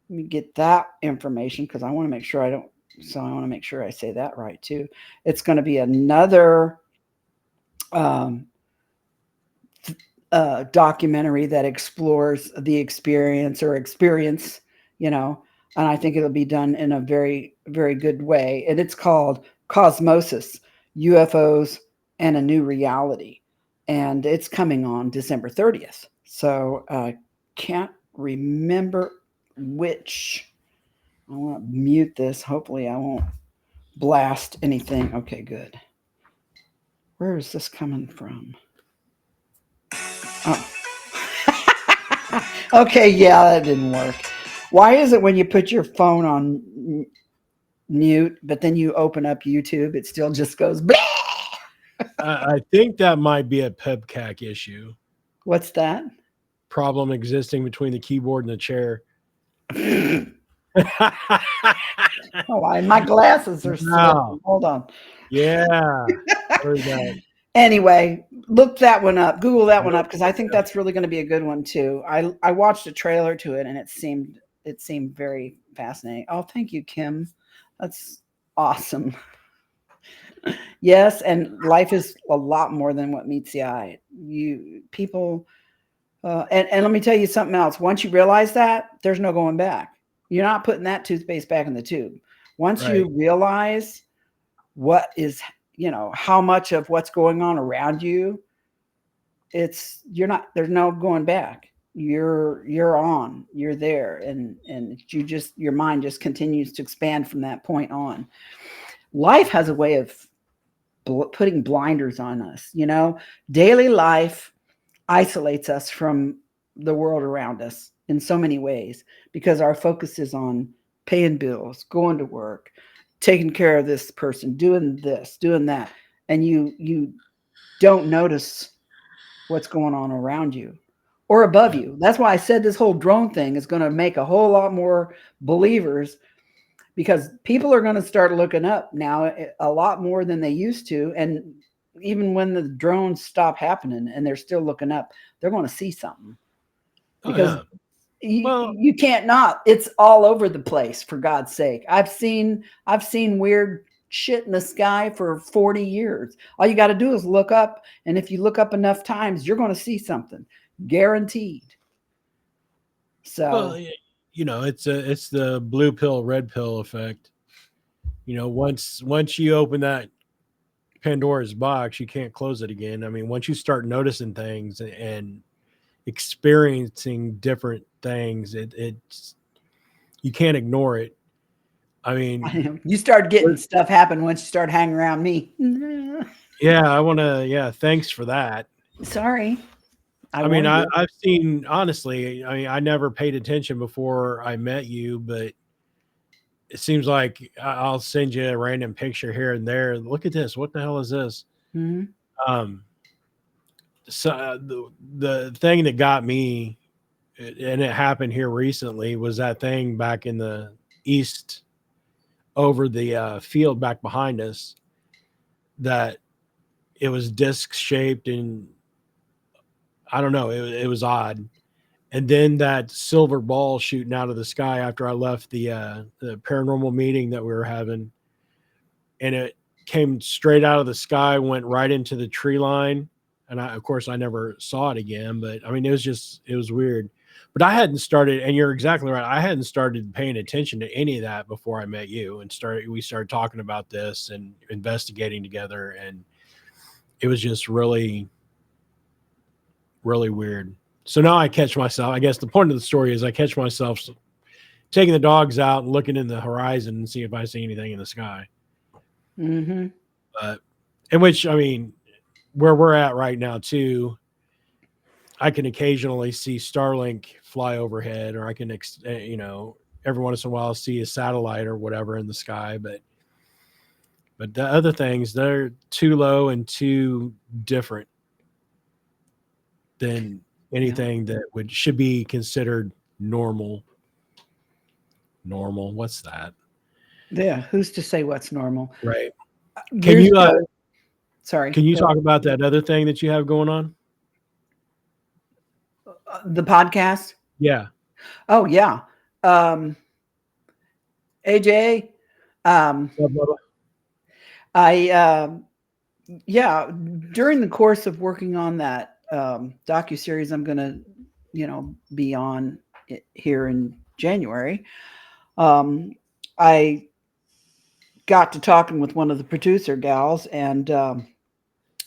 Let me get that information, because I want to make sure I want to make sure I say that right too. It's going to be another documentary that explores the experience, and I think it'll be done in a very, very good way. And it's called Cosmosis, UFOs and a New Reality. And it's coming on December 30th. So can't remember which. I want to mute this. Hopefully I won't blast anything. Okay, good. Where is this coming from? Oh. Okay, yeah, that didn't work. Why is it when you put your phone on mute, but then you open up YouTube, it still just goes blah? I think that might be a pebcac issue. What's that? Problem existing between the keyboard and the chair. Oh, my glasses are Wow. slipping. Hold on. Yeah. Heard that. Anyway, look that one up. Google that one up because I think that's really going to be a good one too. I watched a trailer to it and it seemed very fascinating. Oh, thank you, Kim. That's awesome. Yes, and life is a lot more than what meets the eye. You people, and let me tell you something else. Once you realize that, there's no going back. You're not putting that toothpaste back in the tube. Once Right. you realize what is, how much of what's going on around you, there's no going back. You're there, and your mind just continues to expand from that point on. Life has a way of putting blinders on us. Daily life isolates us from the world around us in so many ways because our focus is on paying bills, going to work, taking care of this person, doing this, doing that, and you don't notice what's going on around you or above you. That's why I said this whole drone thing is going to make a whole lot more believers, because people are going to start looking up now a lot more than they used to. And even when the drones stop happening and they're still looking up, they're going to see something, because you can't not. It's all over the place, for God's sake. I've seen weird shit in the sky for 40 years. All you got to do is look up, and if you look up enough times, you're going to see something, guaranteed. So it's the blue pill, red pill effect. Once you open that Pandora's box, you can't close it again. I mean, once you start noticing things and experiencing different things, it's you can't ignore it. I mean, you start getting stuff happen once you start hanging around me. Yeah, thanks for that. Sorry. I've seen, honestly, I never paid attention before I met you, but it seems like I'll send you a random picture here and there. Look at this. What the hell is this? Mm-hmm. So the thing that got me, and it happened here recently, was that thing back in the east over the field back behind us, that it was disc shaped, and I don't know, it was odd. And then that silver ball shooting out of the sky after I left the paranormal meeting that we were having, and it came straight out of the sky, went right into the tree line, and of course I never saw it again. But I mean, it was weird. But I hadn't started, and you're exactly right, I hadn't started paying attention to any of that before I met you, and we started talking about this and investigating together, and it was just really, really weird. So now I catch myself. I guess the point of the story is I catch myself taking the dogs out and looking in the horizon and see if I see anything in the sky. Mm-hmm. But in which, I mean, where we're at right now too, I can occasionally see Starlink fly overhead, or I can, every once in a while see a satellite or whatever in the sky. But the other things, they're too low and too different than anything that should be considered normal. Normal. What's that? Yeah. Who's to say what's normal? Right. Sorry. Can you talk about that other thing that you have going on? The podcast? Yeah. Oh, yeah. AJ, during the course of working on that docuseries I'm going to, be on here in January, I got to talking with one of the producer gals and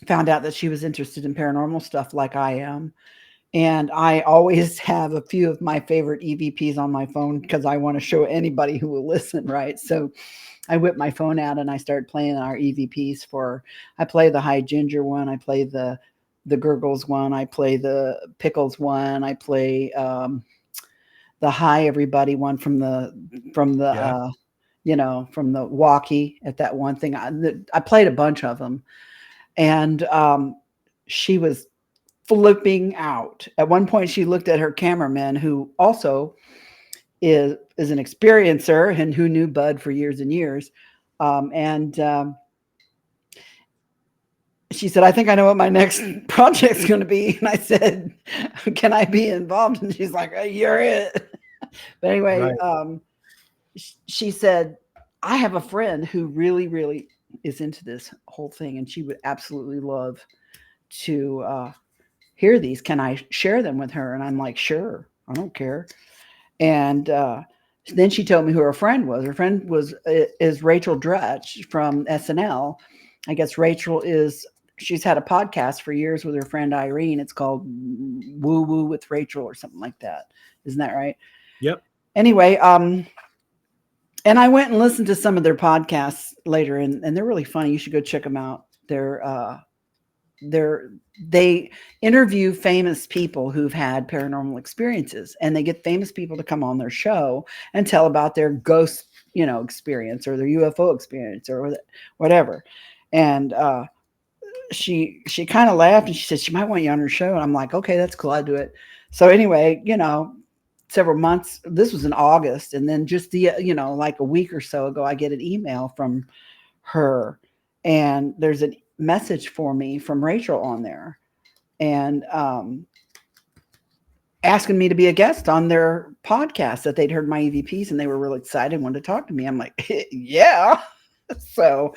found out that she was interested in paranormal stuff like I am. And I always have a few of my favorite EVPs on my phone because I want to show anybody who will listen, right? So I whip my phone out and I start playing our EVPs I play the High Ginger one, I play the Gurgles one, I play the Pickles one, I play the Hi Everybody one from the Yeah. from the walkie at that one thing. I played a bunch of them, and she was flipping out. At one point, she looked at her cameraman, who also is an experiencer and who knew Bud for years and years, and she said, "I think I know what my next project's going to be." And I said, "Can I be involved?" And she's like, "You're it." But anyway, Right. she said, "I have a friend who really, really is into this whole thing, and she would absolutely love to hear these. Can I share them with her?" And I'm like, "Sure, I don't care." And then she told me who her friend was. Her friend is Rachel Dretch from SNL. I guess she's had a podcast for years with her friend Irene. It's called Woo Woo with Rachel or something like that. Isn't that right? Yep. Anyway, and I went and listened to some of their podcasts later, and they're really funny. You should go check them out. They interview famous people who've had paranormal experiences, and they get famous people to come on their show and tell about their ghost, experience or their UFO experience or whatever. And she kind of laughed and she said she might want you on her show, and I'm like, okay, that's cool, I'll do it. So anyway, several months, this was in August, and then just like a week or so ago, I get an email from her, and there's a message for me from Rachel on there, and asking me to be a guest on their podcast, that they'd heard my EVPs and they were really excited and wanted to talk to me. I'm like, yeah. So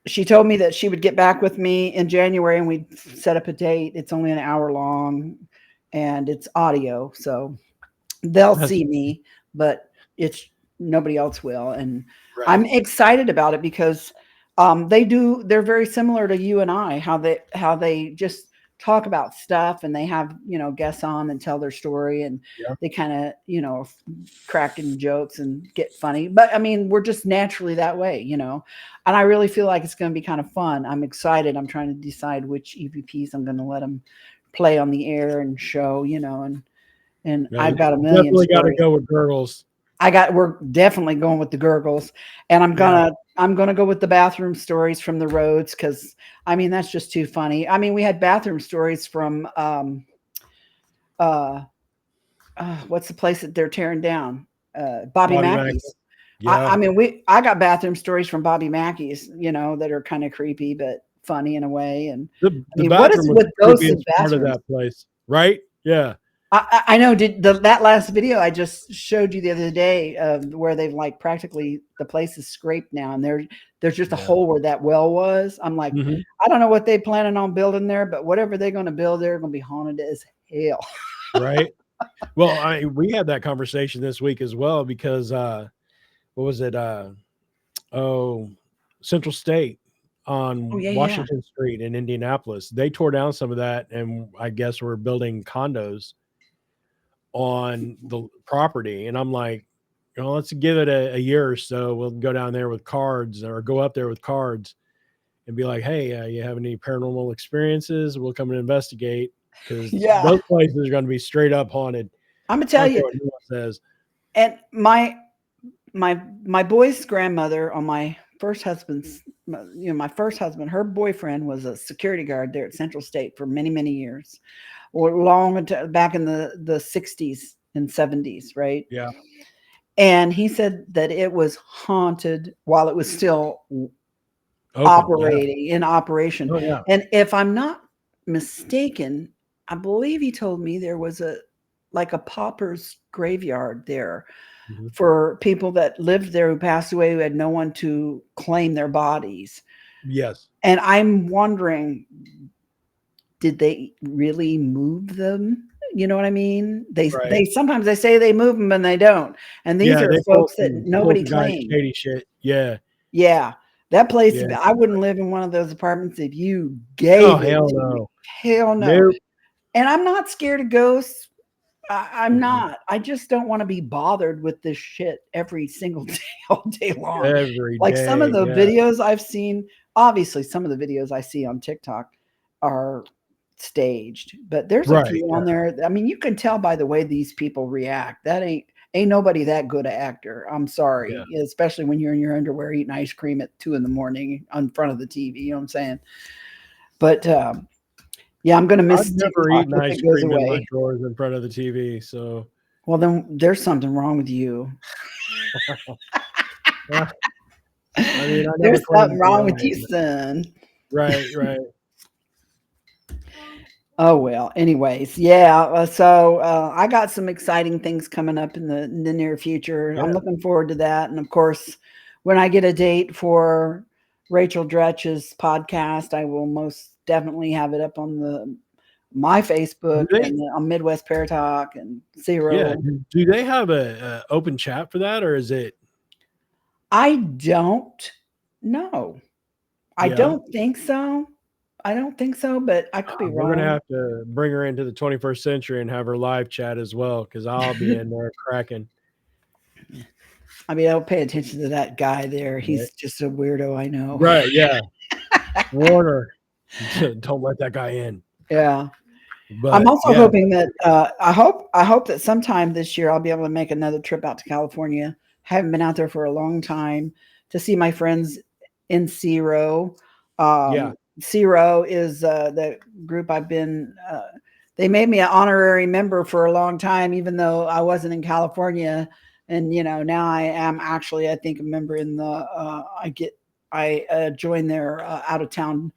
she told me that she would get back with me in January and we'd set up a date. It's only an hour long and it's audio, so they'll see me, but it's nobody else will. And Right. I'm excited about it because they're very similar to you and I, how they just talk about stuff, and they have, guests on and tell their story, and Yeah. they kind of, cracking jokes and get funny. But I mean, we're just naturally that way, and I really feel like it's going to be kind of fun. I'm excited. I'm trying to decide which EVPs I'm going to let them play on the air and show, and Yeah, I've got a you million definitely got to stories. go with Gurgles. We're definitely going with the Gurgles, and I'm gonna go with the bathroom stories from the roads, because I mean that's just too funny. I mean, we had bathroom stories from what's the place that they're tearing down? Bobby Mackey's. Yeah. I mean, I got bathroom stories from Bobby Mackey's, that are kind of creepy but funny in a way. And The I mean, what is bathroom it was with the ghosts in creepiest part of bathrooms? that place, right? Yeah. I know. Did that last video I just showed you the other day, where they've like practically the place is scraped now, and there's just a Yeah. hole where that well was. I'm like, Mhm. I don't know what they planning on building there, but whatever they're going to build, they're going to be haunted as hell. Right. Well, we had that conversation this week as well because what was it? Oh, Central State Oh on yeah, yeah, Washington Street in Indianapolis. They tore down some of that, and I guess we're building condos on the property. And I'm like, let's give it a year or so. We'll go down there with cards, or go up there with cards and be like, hey, you have any paranormal experiences? We'll come and investigate, because yeah. those places are going to be straight up haunted. I'm gonna I tell don't care you, what anyone says. and my boy's grandmother on my first husband's, my first husband, her boyfriend was a security guard there at Central State for many, many years, or back in the 60s and 70s, right? Yeah. And he said that it was haunted while it was still Open. Yeah. in operation. Oh, yeah. And if I'm not mistaken, I believe he told me there was a pauper's graveyard there Mhm. for people that lived there who passed away, who had no one to claim their bodies. Yes. And I'm wondering, did they really move them? You know what I mean? Right. They sometimes they say they move them and they don't. And these Yeah. are They folks that pulled nobody the guy's claimed. shady shit. Yeah. Yeah. That place, Yeah. I wouldn't live in one of those apartments if you Oh, gave it hell to me. no. Hell no. Nope. And I'm not scared of ghosts. I'm Mhm. not. I just don't want to be bothered with this shit every single day, all day long. Every Like some of day, the yeah. videos I've seen, obviously, some of the videos I see on TikTok are staged, but there's a Right, few yeah. on there. I mean, you can tell by the way these people react. That ain't nobody that good an actor. I'm sorry, Yeah. especially when you're in your underwear eating ice cream at 2 a.m. in front of the TV. You know what I'm saying? But yeah, I'm gonna I've miss never TikTok eaten if ice it goes cream in my away. drawers in front of the TV, so Well, then there's something wrong with you. I mean, I never There's something claimed to wrong know with you, it. son. Right, right. Oh well. Anyways, yeah. So I got some exciting things coming up in the near future. Yeah, I'm looking forward to that, and of course, when I get a date for Rachel Dretch's podcast, I will most definitely have it up on my do Facebook they and on Midwest Pear Talk and yeah, Zero. do they have a open chat for that, or is it I don't know. I yeah? don't think so. I don't think so, but I could be We're gonna wrong. have to bring her into the 21st century and have her live chat as well, because I'll be in there cracking. I mean, I don't pay attention to that guy there. Right, He's just a weirdo, I know. right, yeah. Warner, don't let that guy in. Yeah. I'm But also yeah, hoping that I hope that sometime this year I'll be able to make another trip out to California. Haven't been out there for a long time to see my friends in Zero. yeah, Zero is the group I've been. They made me an honorary member for a long time, even though I wasn't in California. And now I am actually, I think, a member in the. I join their out of town.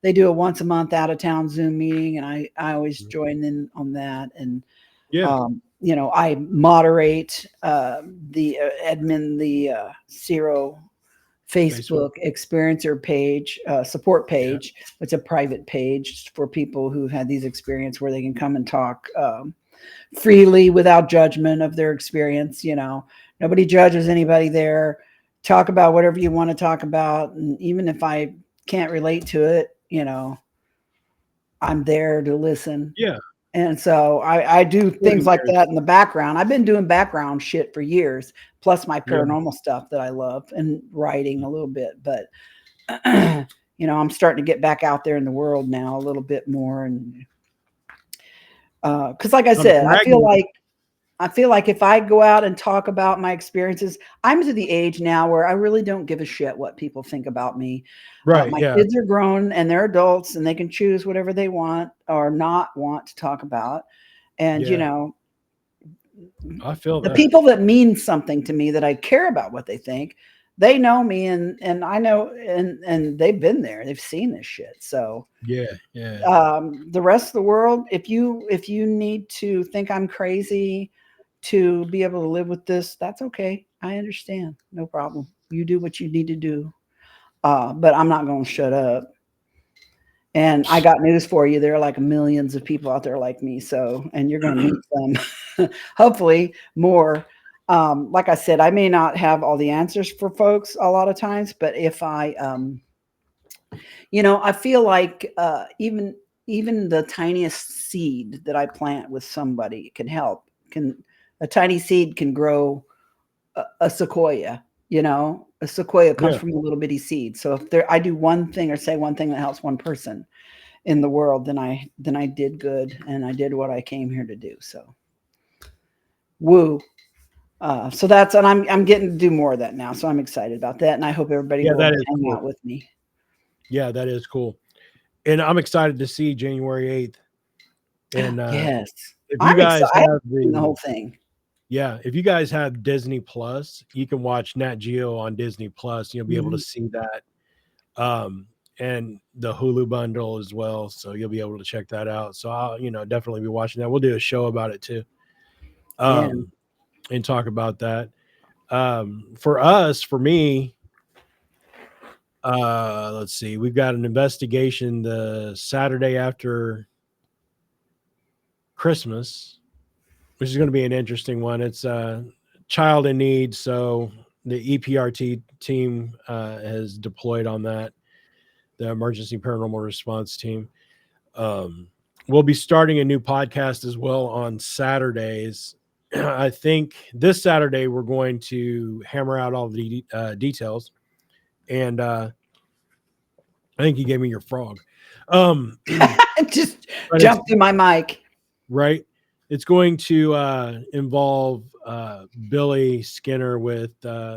They do a once a month out of town Zoom meeting, and I always join in on that. And yeah. I moderate the admin the Zero Facebook. Facebook experiencer page, support Yeah, page. It's a private page for people who've had these experiences where they can come and talk freely without judgment of their experience. Nobody judges anybody there. Talk about whatever you want to talk about. And even if I can't relate to it, I'm there to listen. yeah, And so I do things 40 like years. that in the background. I've been doing background shit for years, plus my Yeah, paranormal stuff that I love and writing a little bit. But I'm starting to get back out there in the world now a little bit more. And because, like I said, bragging. I feel like if I go out and talk about my experiences, I'm to the age now where I really don't give a shit what people think about me. Right, My yeah, kids are grown and they're adults and they can choose whatever they want or not want to talk about. And, yeah. I feel the that. people that mean something to me that I care about what they think, they know me and I know and they've been there. They've seen this shit. So Yeah, yeah, the rest of the world, if you need to think I'm crazy to be able to live with this, that's okay. I understand. No problem. You do what you need to do. But I'm not going to shut up. And I got news for you. There are like millions of people out there like me. So, and you're going to meet some, hopefully more. Like I said, I may not have all the answers for folks a lot of times, but if I feel like even the tiniest seed that I plant with somebody can help. A tiny seed can grow a sequoia. A sequoia comes yeah. from a little bitty seed. So if I do one thing or say one thing that helps one person in the world, then I did good and I did what I came here to do. So woo. So that's and I'm getting to do more of that now. So I'm excited about that, and I hope everybody Yeah, will that is hang cool. out with me. Yeah, that is cool. And I'm excited to see January 8th. And Yes, if you I'm guys excited. have The whole thing. if you guys have Disney Plus, you can watch Nat Geo on Disney Plus. You'll be able to see that. And the Hulu bundle as well. So you'll be able to check that out. So I'll, definitely be watching that. We'll do a show about it too. Yeah. And talk about that. For me, let's see, we've got an investigation the Saturday after Christmas, which is going to be an interesting one. It's a child in need. So the EPRT team has deployed on that, the emergency paranormal response team. we'll be starting a new podcast as well on Saturdays. I think this Saturday we're going to hammer out all the details, and I think you gave me your frog. Just But jumped through my mic. right. It's going to involve Billy Skinner with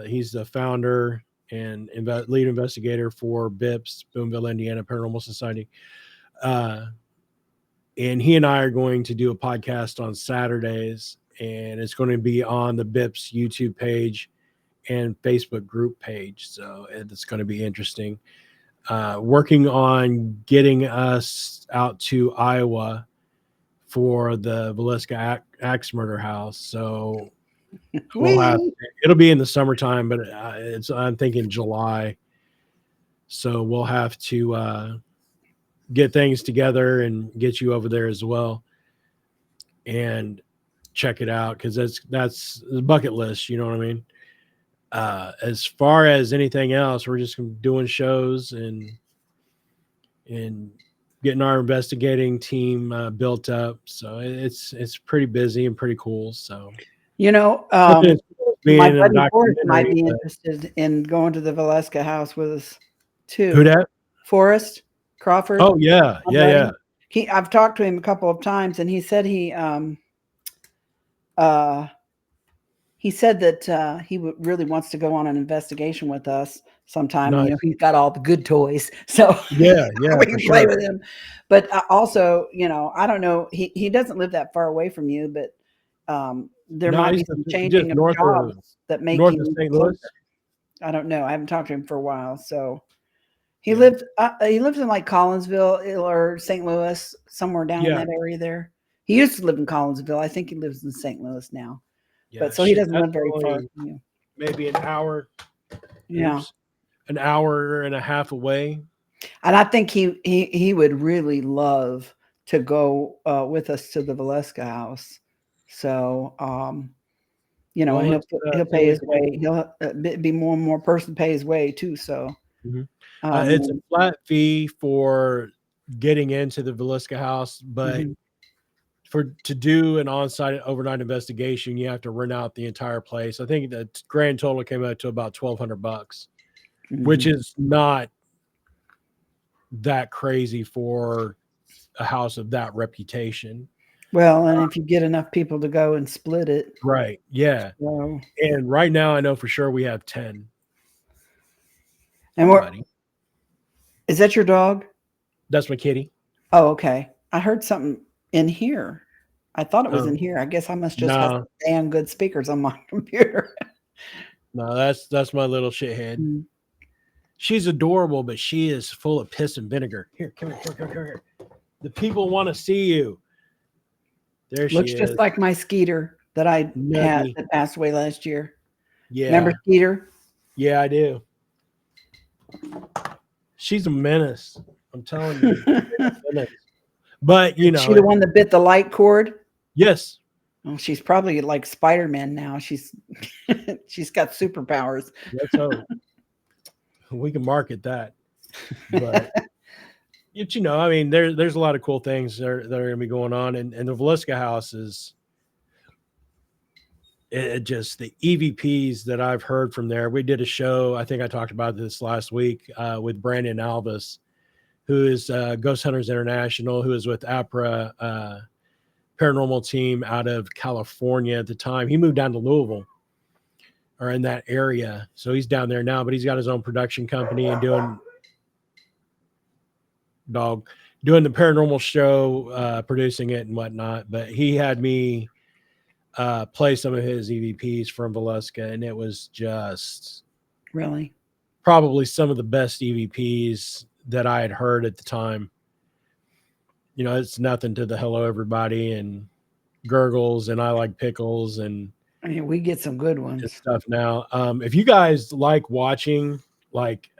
he's the founder and lead investigator for BIPS, Boonville, Indiana Paranormal Society. And he and I are going to do a podcast on Saturdays, and it's going to be on the BIPS YouTube page and Facebook group page. So it's going to be interesting. Working on getting us out to Iowa for the Villisca Axe Murder House. So it'll be in the summertime, but I'm thinking July. So we'll have to get things together and get you over there as well and check it out, because that's the bucket list, you know what I mean? As far as anything else, we're just doing shows and getting our investigating team built up. So it's pretty busy and pretty cool. So my buddy Forrest might be interested in going to the Villisca house with us too. Who that? Forrest Crawford. Oh yeah, yeah. I've talked to him a couple of times, and he said he said that he really wants to go on an investigation with us sometime. Nice. He's got all the good toys, so yeah, we can play with him. But also, I don't know. He doesn't live that far away from you, but there might be some changing of jobs that make north you of St. Louis. I don't know. I haven't talked to him for a while, so he lives in like Collinsville or St. Louis, somewhere down in that area there. He used to live in Collinsville. I think he lives in St. Louis now. Yeah, but so he doesn't live very far from you. Maybe an hour. Yeah. An hour and a half away. And I think he would really love to go with us to the Villisca house. So, he'll pay his way. He'll be more and more person pay his way too. So it's a flat fee for getting into the Villisca house, but to do an on-site overnight investigation, you have to rent out the entire place. I think the grand total came out to about $1,200, which is not that crazy for a house of that reputation. Well, and if you get enough people to go and split it. Right. Yeah. So, and right now I know for sure we have 10. And is that your dog? That's my kitty. Oh, okay. I heard something in here. I thought it was in here. I guess I must just have damn good speakers on my computer. No, that's my little shithead. She's adorable, but she is full of piss and vinegar. Here, come here. The people want to see you. There she is. Looks just like my Skeeter that I had that passed away last year. Yeah. Remember Skeeter? Yeah, I do. She's a menace. I'm telling you. But she the one that bit the light cord? Yes. Well, she's probably like Spider-Man now. She's got superpowers. Let's hope. We can market that. But I mean, there's a lot of cool things that are going to be going on, and the Villisca house is just the EVPs that I've heard from there. We did a show, I think I talked about this last week, with Brandon Alvis, who is Ghost Hunters International, who is with APRA paranormal team out of California at the time. He moved down to Louisville or in that area. So he's down there now, but he's got his own production company and doing the paranormal show, producing it and whatnot. But he had me play some of his EVPs from Villisca, and it was just really probably some of the best EVPs that I had heard at the time. It's nothing to the Hello Everybody and Gurgles and I Like Pickles, and I mean, we get some good ones stuff now. If you guys like watching like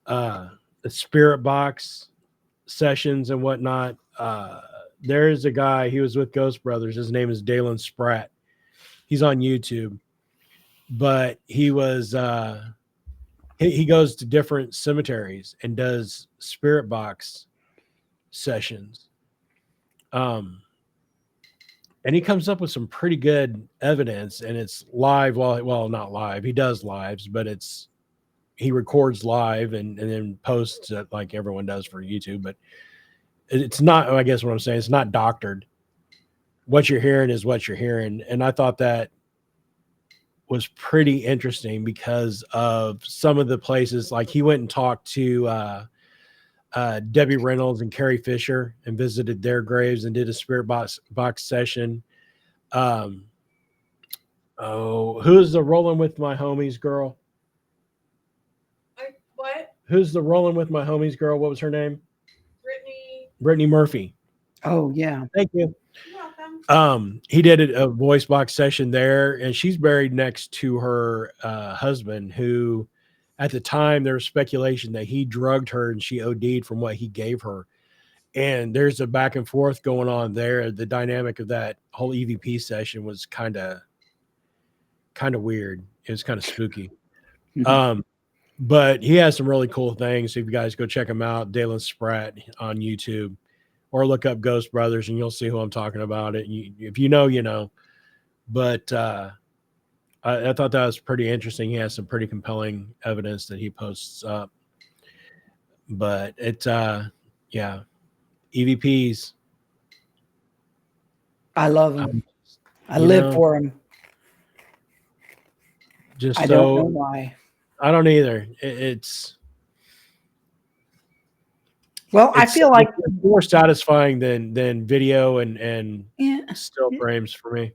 the Spirit Box sessions and whatnot, there's a guy, he was with Ghost Brothers. His name is Dalen Spratt. He's on YouTube, but he was he goes to different cemeteries and does Spirit Box sessions. Um, and he comes up with some pretty good evidence, and it's live. Well, not live. He does lives, but he records live and then posts it like everyone does for YouTube. But it's not. I guess what I'm saying, it's not doctored. What you're hearing is what you're hearing, and I thought that was pretty interesting because of some of the places. Like he went and talked to Debbie Reynolds and Carrie Fisher and visited their graves and did a spirit box session. Um, oh, who's the Rolling with My Homies girl? What? Who's the Rolling with My Homies girl? What was her name? Brittany. Brittany Murphy. Oh yeah. Thank you. You're welcome. He did a voice box session there, and she's buried next to her husband, who at the time there was speculation that he drugged her and she OD'd from what he gave her. And there's a back and forth going on there. The dynamic of that whole EVP session was kind of weird. It was kind of spooky. But he has some really cool things. So if you guys go check him out, Dalen Spratt on YouTube, or look up Ghost Brothers and you'll see who I'm talking about. If you know, you know. But I thought that was pretty interesting. He has some pretty compelling evidence that he posts up. But yeah, EVPs. I love him. I live for him. Just I don't know why. I don't either. It's I feel like it's more satisfying than video and still frames for me.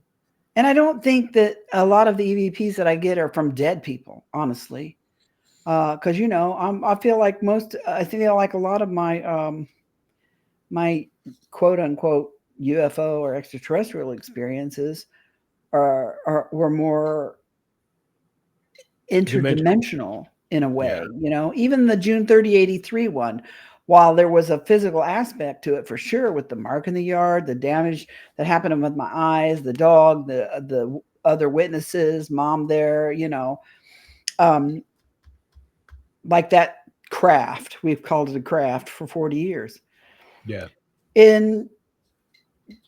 And I don't think that a lot of the EVPs that I get are from dead people, honestly. Because I feel like a lot of my my quote unquote UFO or extraterrestrial experiences were more interdimensional in a way. Yeah. Even the June 30, 83 one, while there was a physical aspect to it for sure, with the mark in the yard, the damage that happened with my eyes, the dog, the other witnesses, mom there, like that craft, we've called it a craft for 40 years. Yeah. In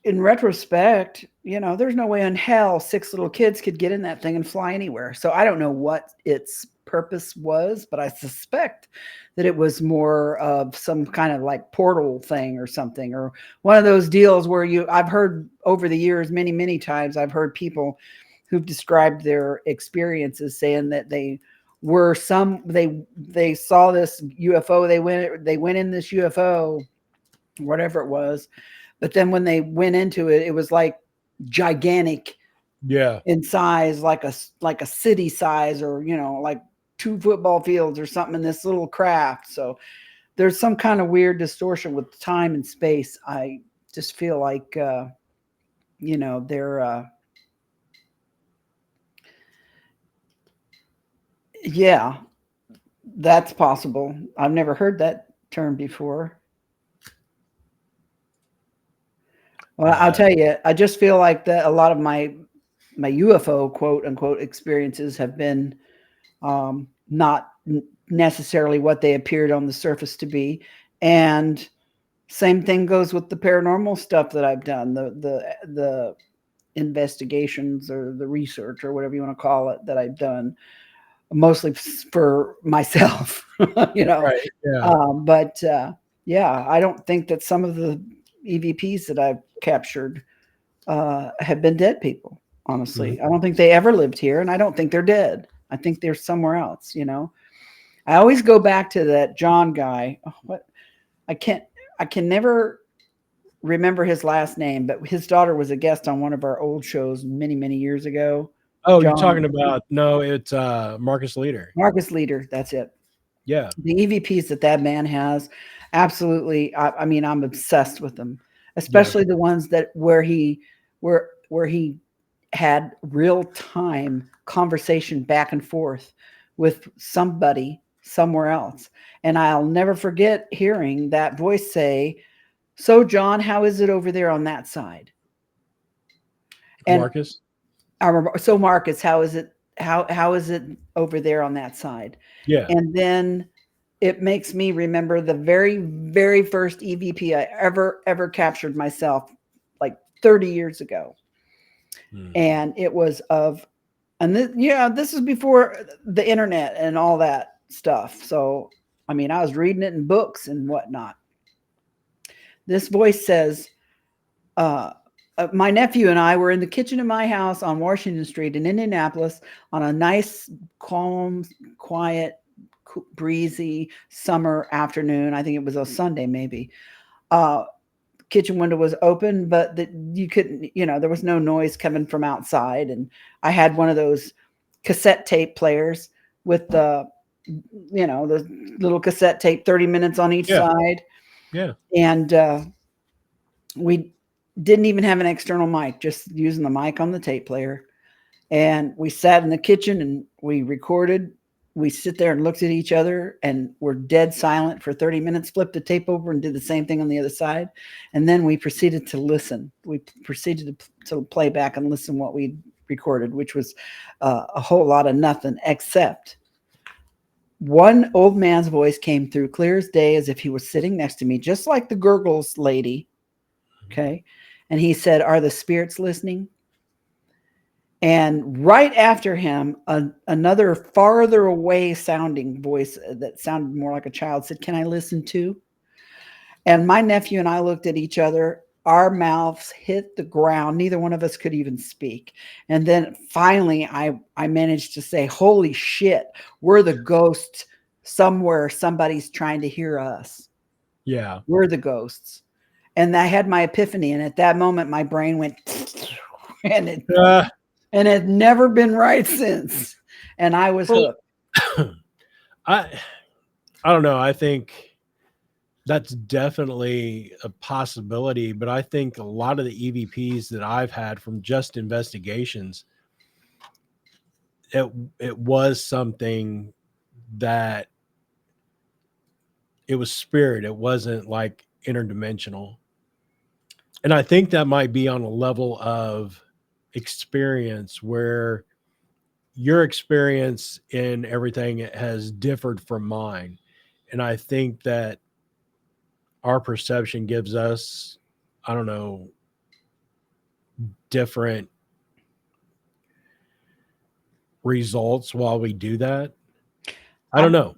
retrospect, there's no way in hell 6 little kids could get in that thing and fly anywhere. So I don't know what its purpose was, but I suspect that it was more of some kind of like portal thing or something, or one of those deals where I've heard over the years, many times, I've heard people who've described their experiences saying that they saw this UFO, they went in this UFO, whatever it was. But then when they went into it, it was like gigantic, in size, like a city size, or like 2 football fields or something in this little craft. So there's some kind of weird distortion with time and space. I just feel like they're yeah, that's possible. I've never heard that term before. Well, I'll tell you, I just feel like that a lot of my UFO quote unquote experiences have been not necessarily what they appeared on the surface to be. And same thing goes with the paranormal stuff that I've done, the investigations or the research or whatever you want to call it that I've done, mostly for myself, Right. Yeah. But I don't think that some of the EVPs that I've captured have been dead people. Honestly, I don't think they ever lived here, and I don't think they're dead. I think they're somewhere else. I always go back to that John guy. I can never remember his last name, but his daughter was a guest on one of our old shows many years ago. Oh, John, you're talking about it's Marcus Leader. Marcus Leader, that's it. Yeah. The EVPs that man has, absolutely. I mean, I'm obsessed with them, especially the ones that where he had real time conversation back and forth with somebody somewhere else. And I'll never forget hearing that voice say, "So John, how is it over there on that side?" And Marcus? I remember, "So Marcus, how is it? How is it over there on that side?" Yeah. And then it makes me remember the very first EVP I ever captured myself 30 years ago. Hmm. And it was of, and this is before the internet and all that stuff. So, I mean, I was reading it in books and whatnot. This voice says, uh, my nephew and I were in the kitchen of my house on Washington Street in Indianapolis on a nice, calm, quiet, breezy summer afternoon. I think it was a Sunday, maybe. Kitchen window was open, but you couldn't, there was no noise coming from outside. And I had one of those cassette tape players with the little cassette tape, 30 minutes on each side. Yeah. And we didn't even have an external mic, just using the mic on the tape player. And we sat in the kitchen and we recorded. We sit there and looked at each other and were dead silent for 30 minutes, flipped the tape over and did the same thing on the other side. And then we proceeded to listen. We proceeded to play back and listen what we recorded, which was a whole lot of nothing, except one old man's voice came through clear as day, as if he was sitting next to me, just like the gurgles lady. Okay. And he said, "Are the spirits listening?" And right after him, another farther away sounding voice that sounded more like a child said, "Can I listen too?" And my nephew and I looked at each other. Our mouths hit the ground. Neither one of us could even speak. And then finally, I managed to say, "Holy shit, we're the ghosts somewhere. Somebody's trying to hear us. Yeah. We're the ghosts." And I had my epiphany. And at that moment, my brain went, and it never been right since. And I was hooked. I don't know. I think that's definitely a possibility, but I think a lot of the EVPs that I've had from just investigations, it was something that it was spirit. It wasn't like interdimensional. And I think that might be on a level of experience where your experience in everything has differed from mine. And I think that our perception gives us, I don't know, different results while we do that. I don't know.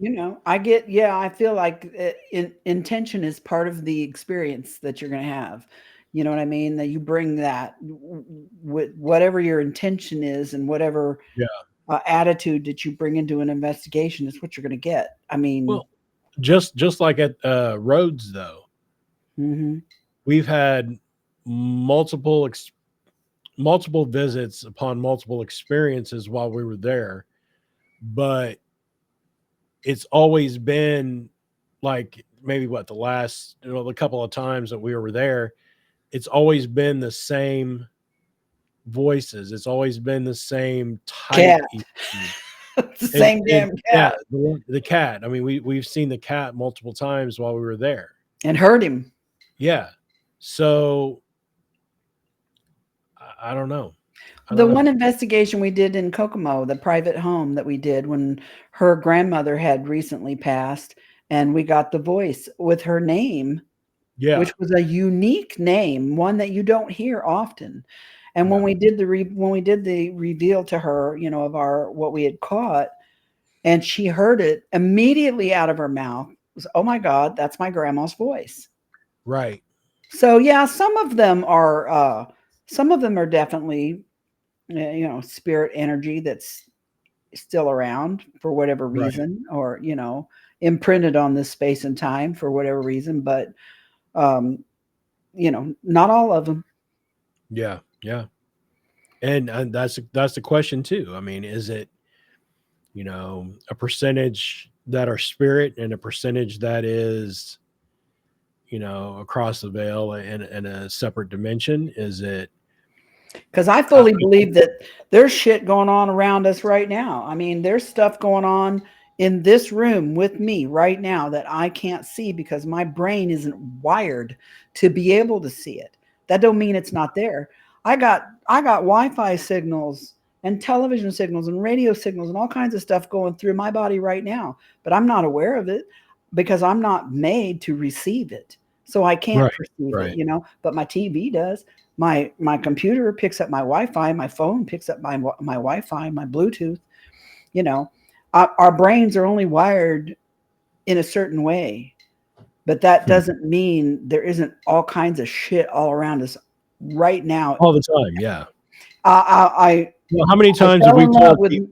I feel like intention is part of the experience that you're going to have. You know what I mean? That you bring that with whatever your intention is and whatever attitude that you bring into an investigation is what you're going to get. I mean, Well, just like at Rhodes, though, we've had multiple visits upon multiple experiences while we were there, but it's always been like maybe the last the couple of times that we were there, it's always been the same voices. It's always been the same type. The same damn cat. Yeah, the cat. I mean, we've seen the cat multiple times while we were there and heard him. Yeah. So I don't know. One investigation we did in Kokomo, the private home that we did when her grandmother had recently passed, and we got the voice with her name, which was a unique name, one that you don't hear often. And when we did the reveal to her, of what we had caught, and she heard it immediately out of her mouth, was, "Oh my God, that's my grandma's voice." Right. So yeah, some of them are definitely spirit energy that's still around for whatever reason, or imprinted on this space and time for whatever reason, but not all of them. Yeah. And that's the question too. I mean, is it a percentage that are spirit and a percentage that is across the veil in a separate dimension? Is it? Because I fully believe that there's shit going on around us right now. I mean, there's stuff going on in this room with me right now that I can't see because my brain isn't wired to be able to see it. That don't mean it's not there. I got Wi-Fi signals and television signals and radio signals and all kinds of stuff going through my body right now, but I'm not aware of it because I'm not made to receive it. so I can't Right, perceive right. it, but my TV does. My computer picks up my Wi-Fi, my phone picks up my Wi-Fi, my Bluetooth. You know, our brains are only wired in a certain way, but that doesn't mean there isn't all kinds of shit all around us right now. All the time, yeah. I Well, how many I times have fell we in love told with people?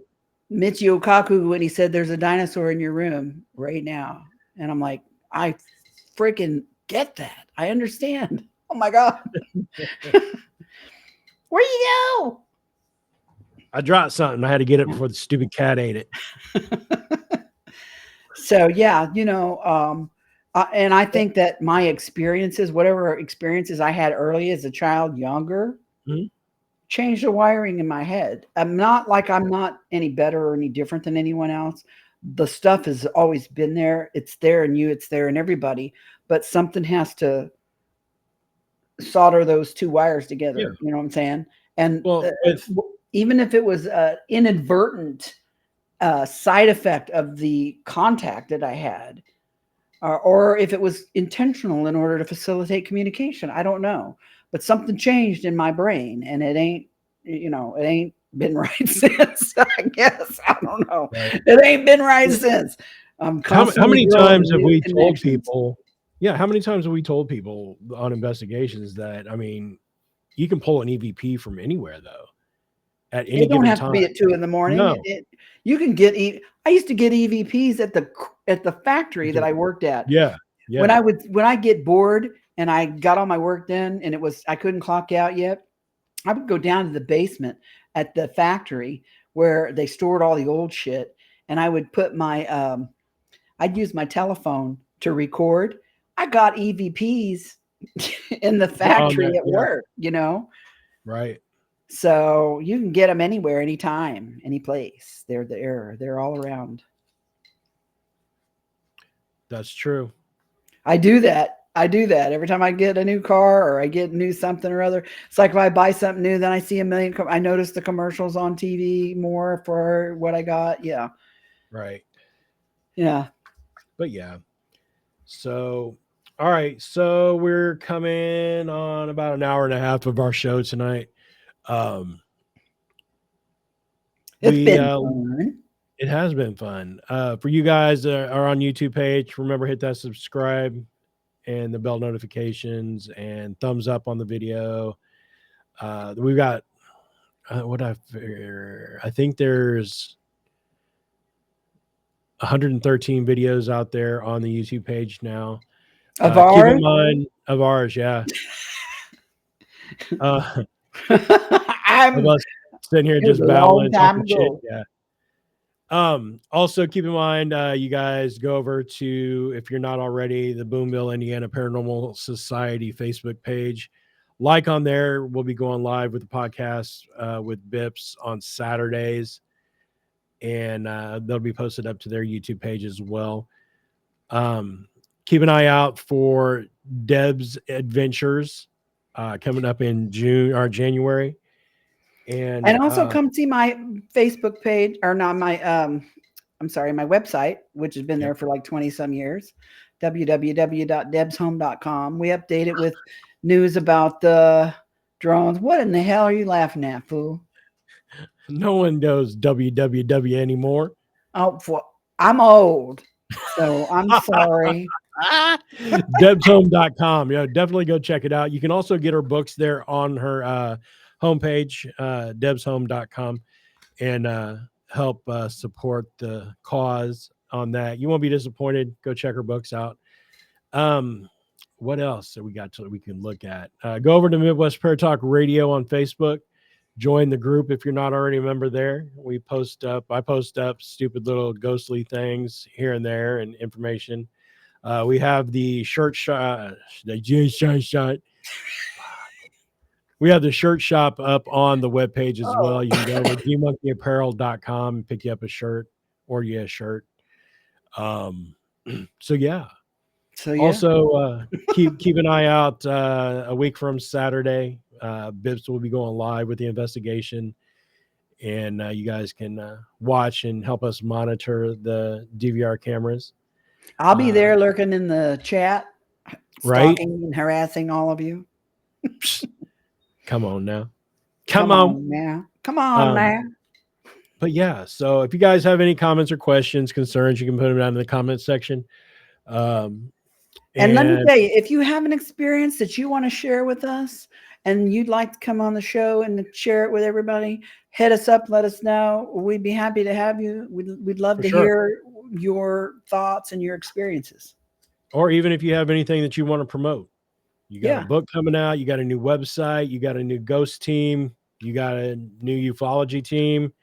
Michio Kaku when he said there's a dinosaur in your room right now. And I'm like, I freaking get that. I understand. Oh my God. Where you go? I dropped something. I had to get it before the stupid cat ate it. So yeah, and I think that my experiences, whatever experiences I had early as a child, younger, Mhm. changed the wiring in my head. I'm not any better or any different than anyone else. The stuff has always been there. It's there in you, it's there in everybody, but something has to solder those two wires together. Yeah. You know what I'm saying? And Well, even if it was inadvertent side effect of the contact that I had, or if it was intentional in order to facilitate communication, I don't know. But something changed in my brain, and it ain't been right since. I guess I don't know. right. It ain't been right since. I'm How constantly many growing times have new we told connections. people? Yeah, how many times have we told people on investigations that you can pull an EVP from anywhere though, at any It don't given have to time. be at 2 in the morning. No. You can get. I used to get EVPs at the factory that I worked at. Yeah. When Yeah. I get bored and I got all my work done and I couldn't clock out yet, I would go down to the basement at the factory where they stored all the old shit, and I would put I'd use my telephone to record. I got EVPs in the factory at Yeah. work, Right. So you can get them anywhere, anytime, any place. They're there. They're all around. That's true. I do that. Every time I get a new car or I get new something or other. It's like if I buy something new, then I see a million. I notice the commercials on TV more for what I got. Yeah. Right. Yeah. But yeah. So, all right. So we're coming on about an hour and a half of our show tonight. It's been fun. It has been fun. For you guys that are on YouTube page, remember hit that subscribe and the bell notifications and thumbs up on the video. We've got I think there's 113 videos out there on the YouTube page now. Of Keep in ours? mind of ours, yeah. Of I'm us sitting here it was just a long babbling, time talking shit. ago. Yeah. Also keep in mind, you guys go over to, if you're not already, the Boonville, Indiana Paranormal Society Facebook page. Like on there, we'll be going live with the podcast with Bips on Saturdays, and they'll be posted up to their YouTube page as well. Keep an eye out for Deb's Adventures coming up in June or January. And also come see my Facebook page, or not my I'm sorry, my website, which has been there for like 20 some years, www.debshome.com. We update it with news about the drones. What in the hell are you laughing at, fool? no one knows www anymore. Oh, I'm old, so I'm sorry. Debshome.com. Yeah, definitely go check it out. You can also get her books there on her homepage, debshome.com, and help support the cause on that. You won't be disappointed. Go check her books out. What else that we got to we can look at? Go over to Midwest Prayer Talk Radio on Facebook. Join the group if you're not already a member there. I post up stupid little ghostly things here and there and information. We have the shirt shop, the jeans shot. We have the shirt shop up on the webpage as well. You can go over to gmonkeyapparel.com and pick you up a shirt or a shirt. So yeah. Also, keep an eye out. A week from Saturday, Bibbs will be going live with the investigation, and you guys can watch and help us monitor the DVR cameras. I'll be there lurking in the chat. Right? stalking and harassing all of you. Come on now. Come on. now. Come on now. But yeah, so if you guys have any comments or questions, concerns, you can put them down in the comment section. And let me tell you, if you have an experience that you want to share with us and you'd like to come on the show and share it with everybody, hit us up, let us know. We'd be happy to have you. We'd love to hear your thoughts and your experiences. Or even if you have anything that you want to promote. You got a book coming out, you got a new website, you got a new ghost team, you got a new ufology team.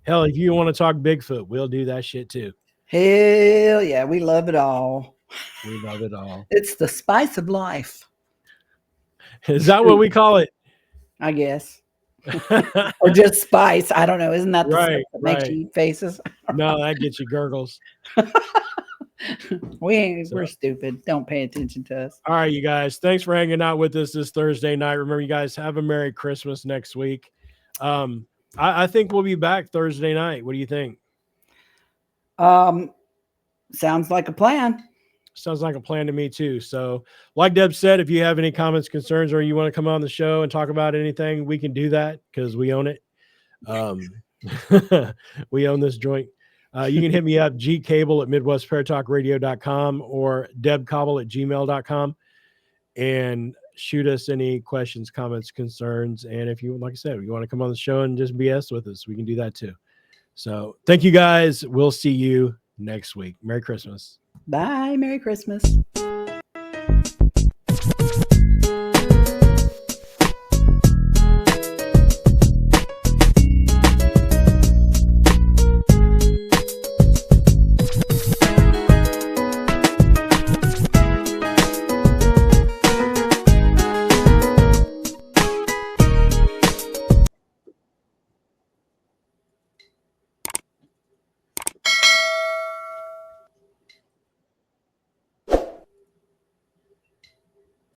Hell, if you want to talk Bigfoot, we'll do that shit too. Hell yeah, we love it all. We love it all. It's the spice of life. Is that what we call it? I guess. Or just spice. I don't know. Isn't that the stuff that makes you eat faces? No, that gets you gurgles. We're stupid. Don't pay attention to us. All right, you guys. Thanks for hanging out with us this Thursday night. Remember, you guys have a Merry Christmas next week. I think we'll be back Thursday night. What do you think? Sounds like a plan. Sounds like a plan to me too. So like Deb said, if you have any comments, concerns, or you want to come on the show and talk about anything, we can do that because we own it. We own this joint. You can hit me up, gcable at midwestparatalkradio.com or debcobble@gmail.com and shoot us any questions, comments, concerns. And if you, like I said, if you want to come on the show and just BS with us, we can do that too. So thank you guys. We'll see you next week. Merry Christmas. Bye. Merry Christmas.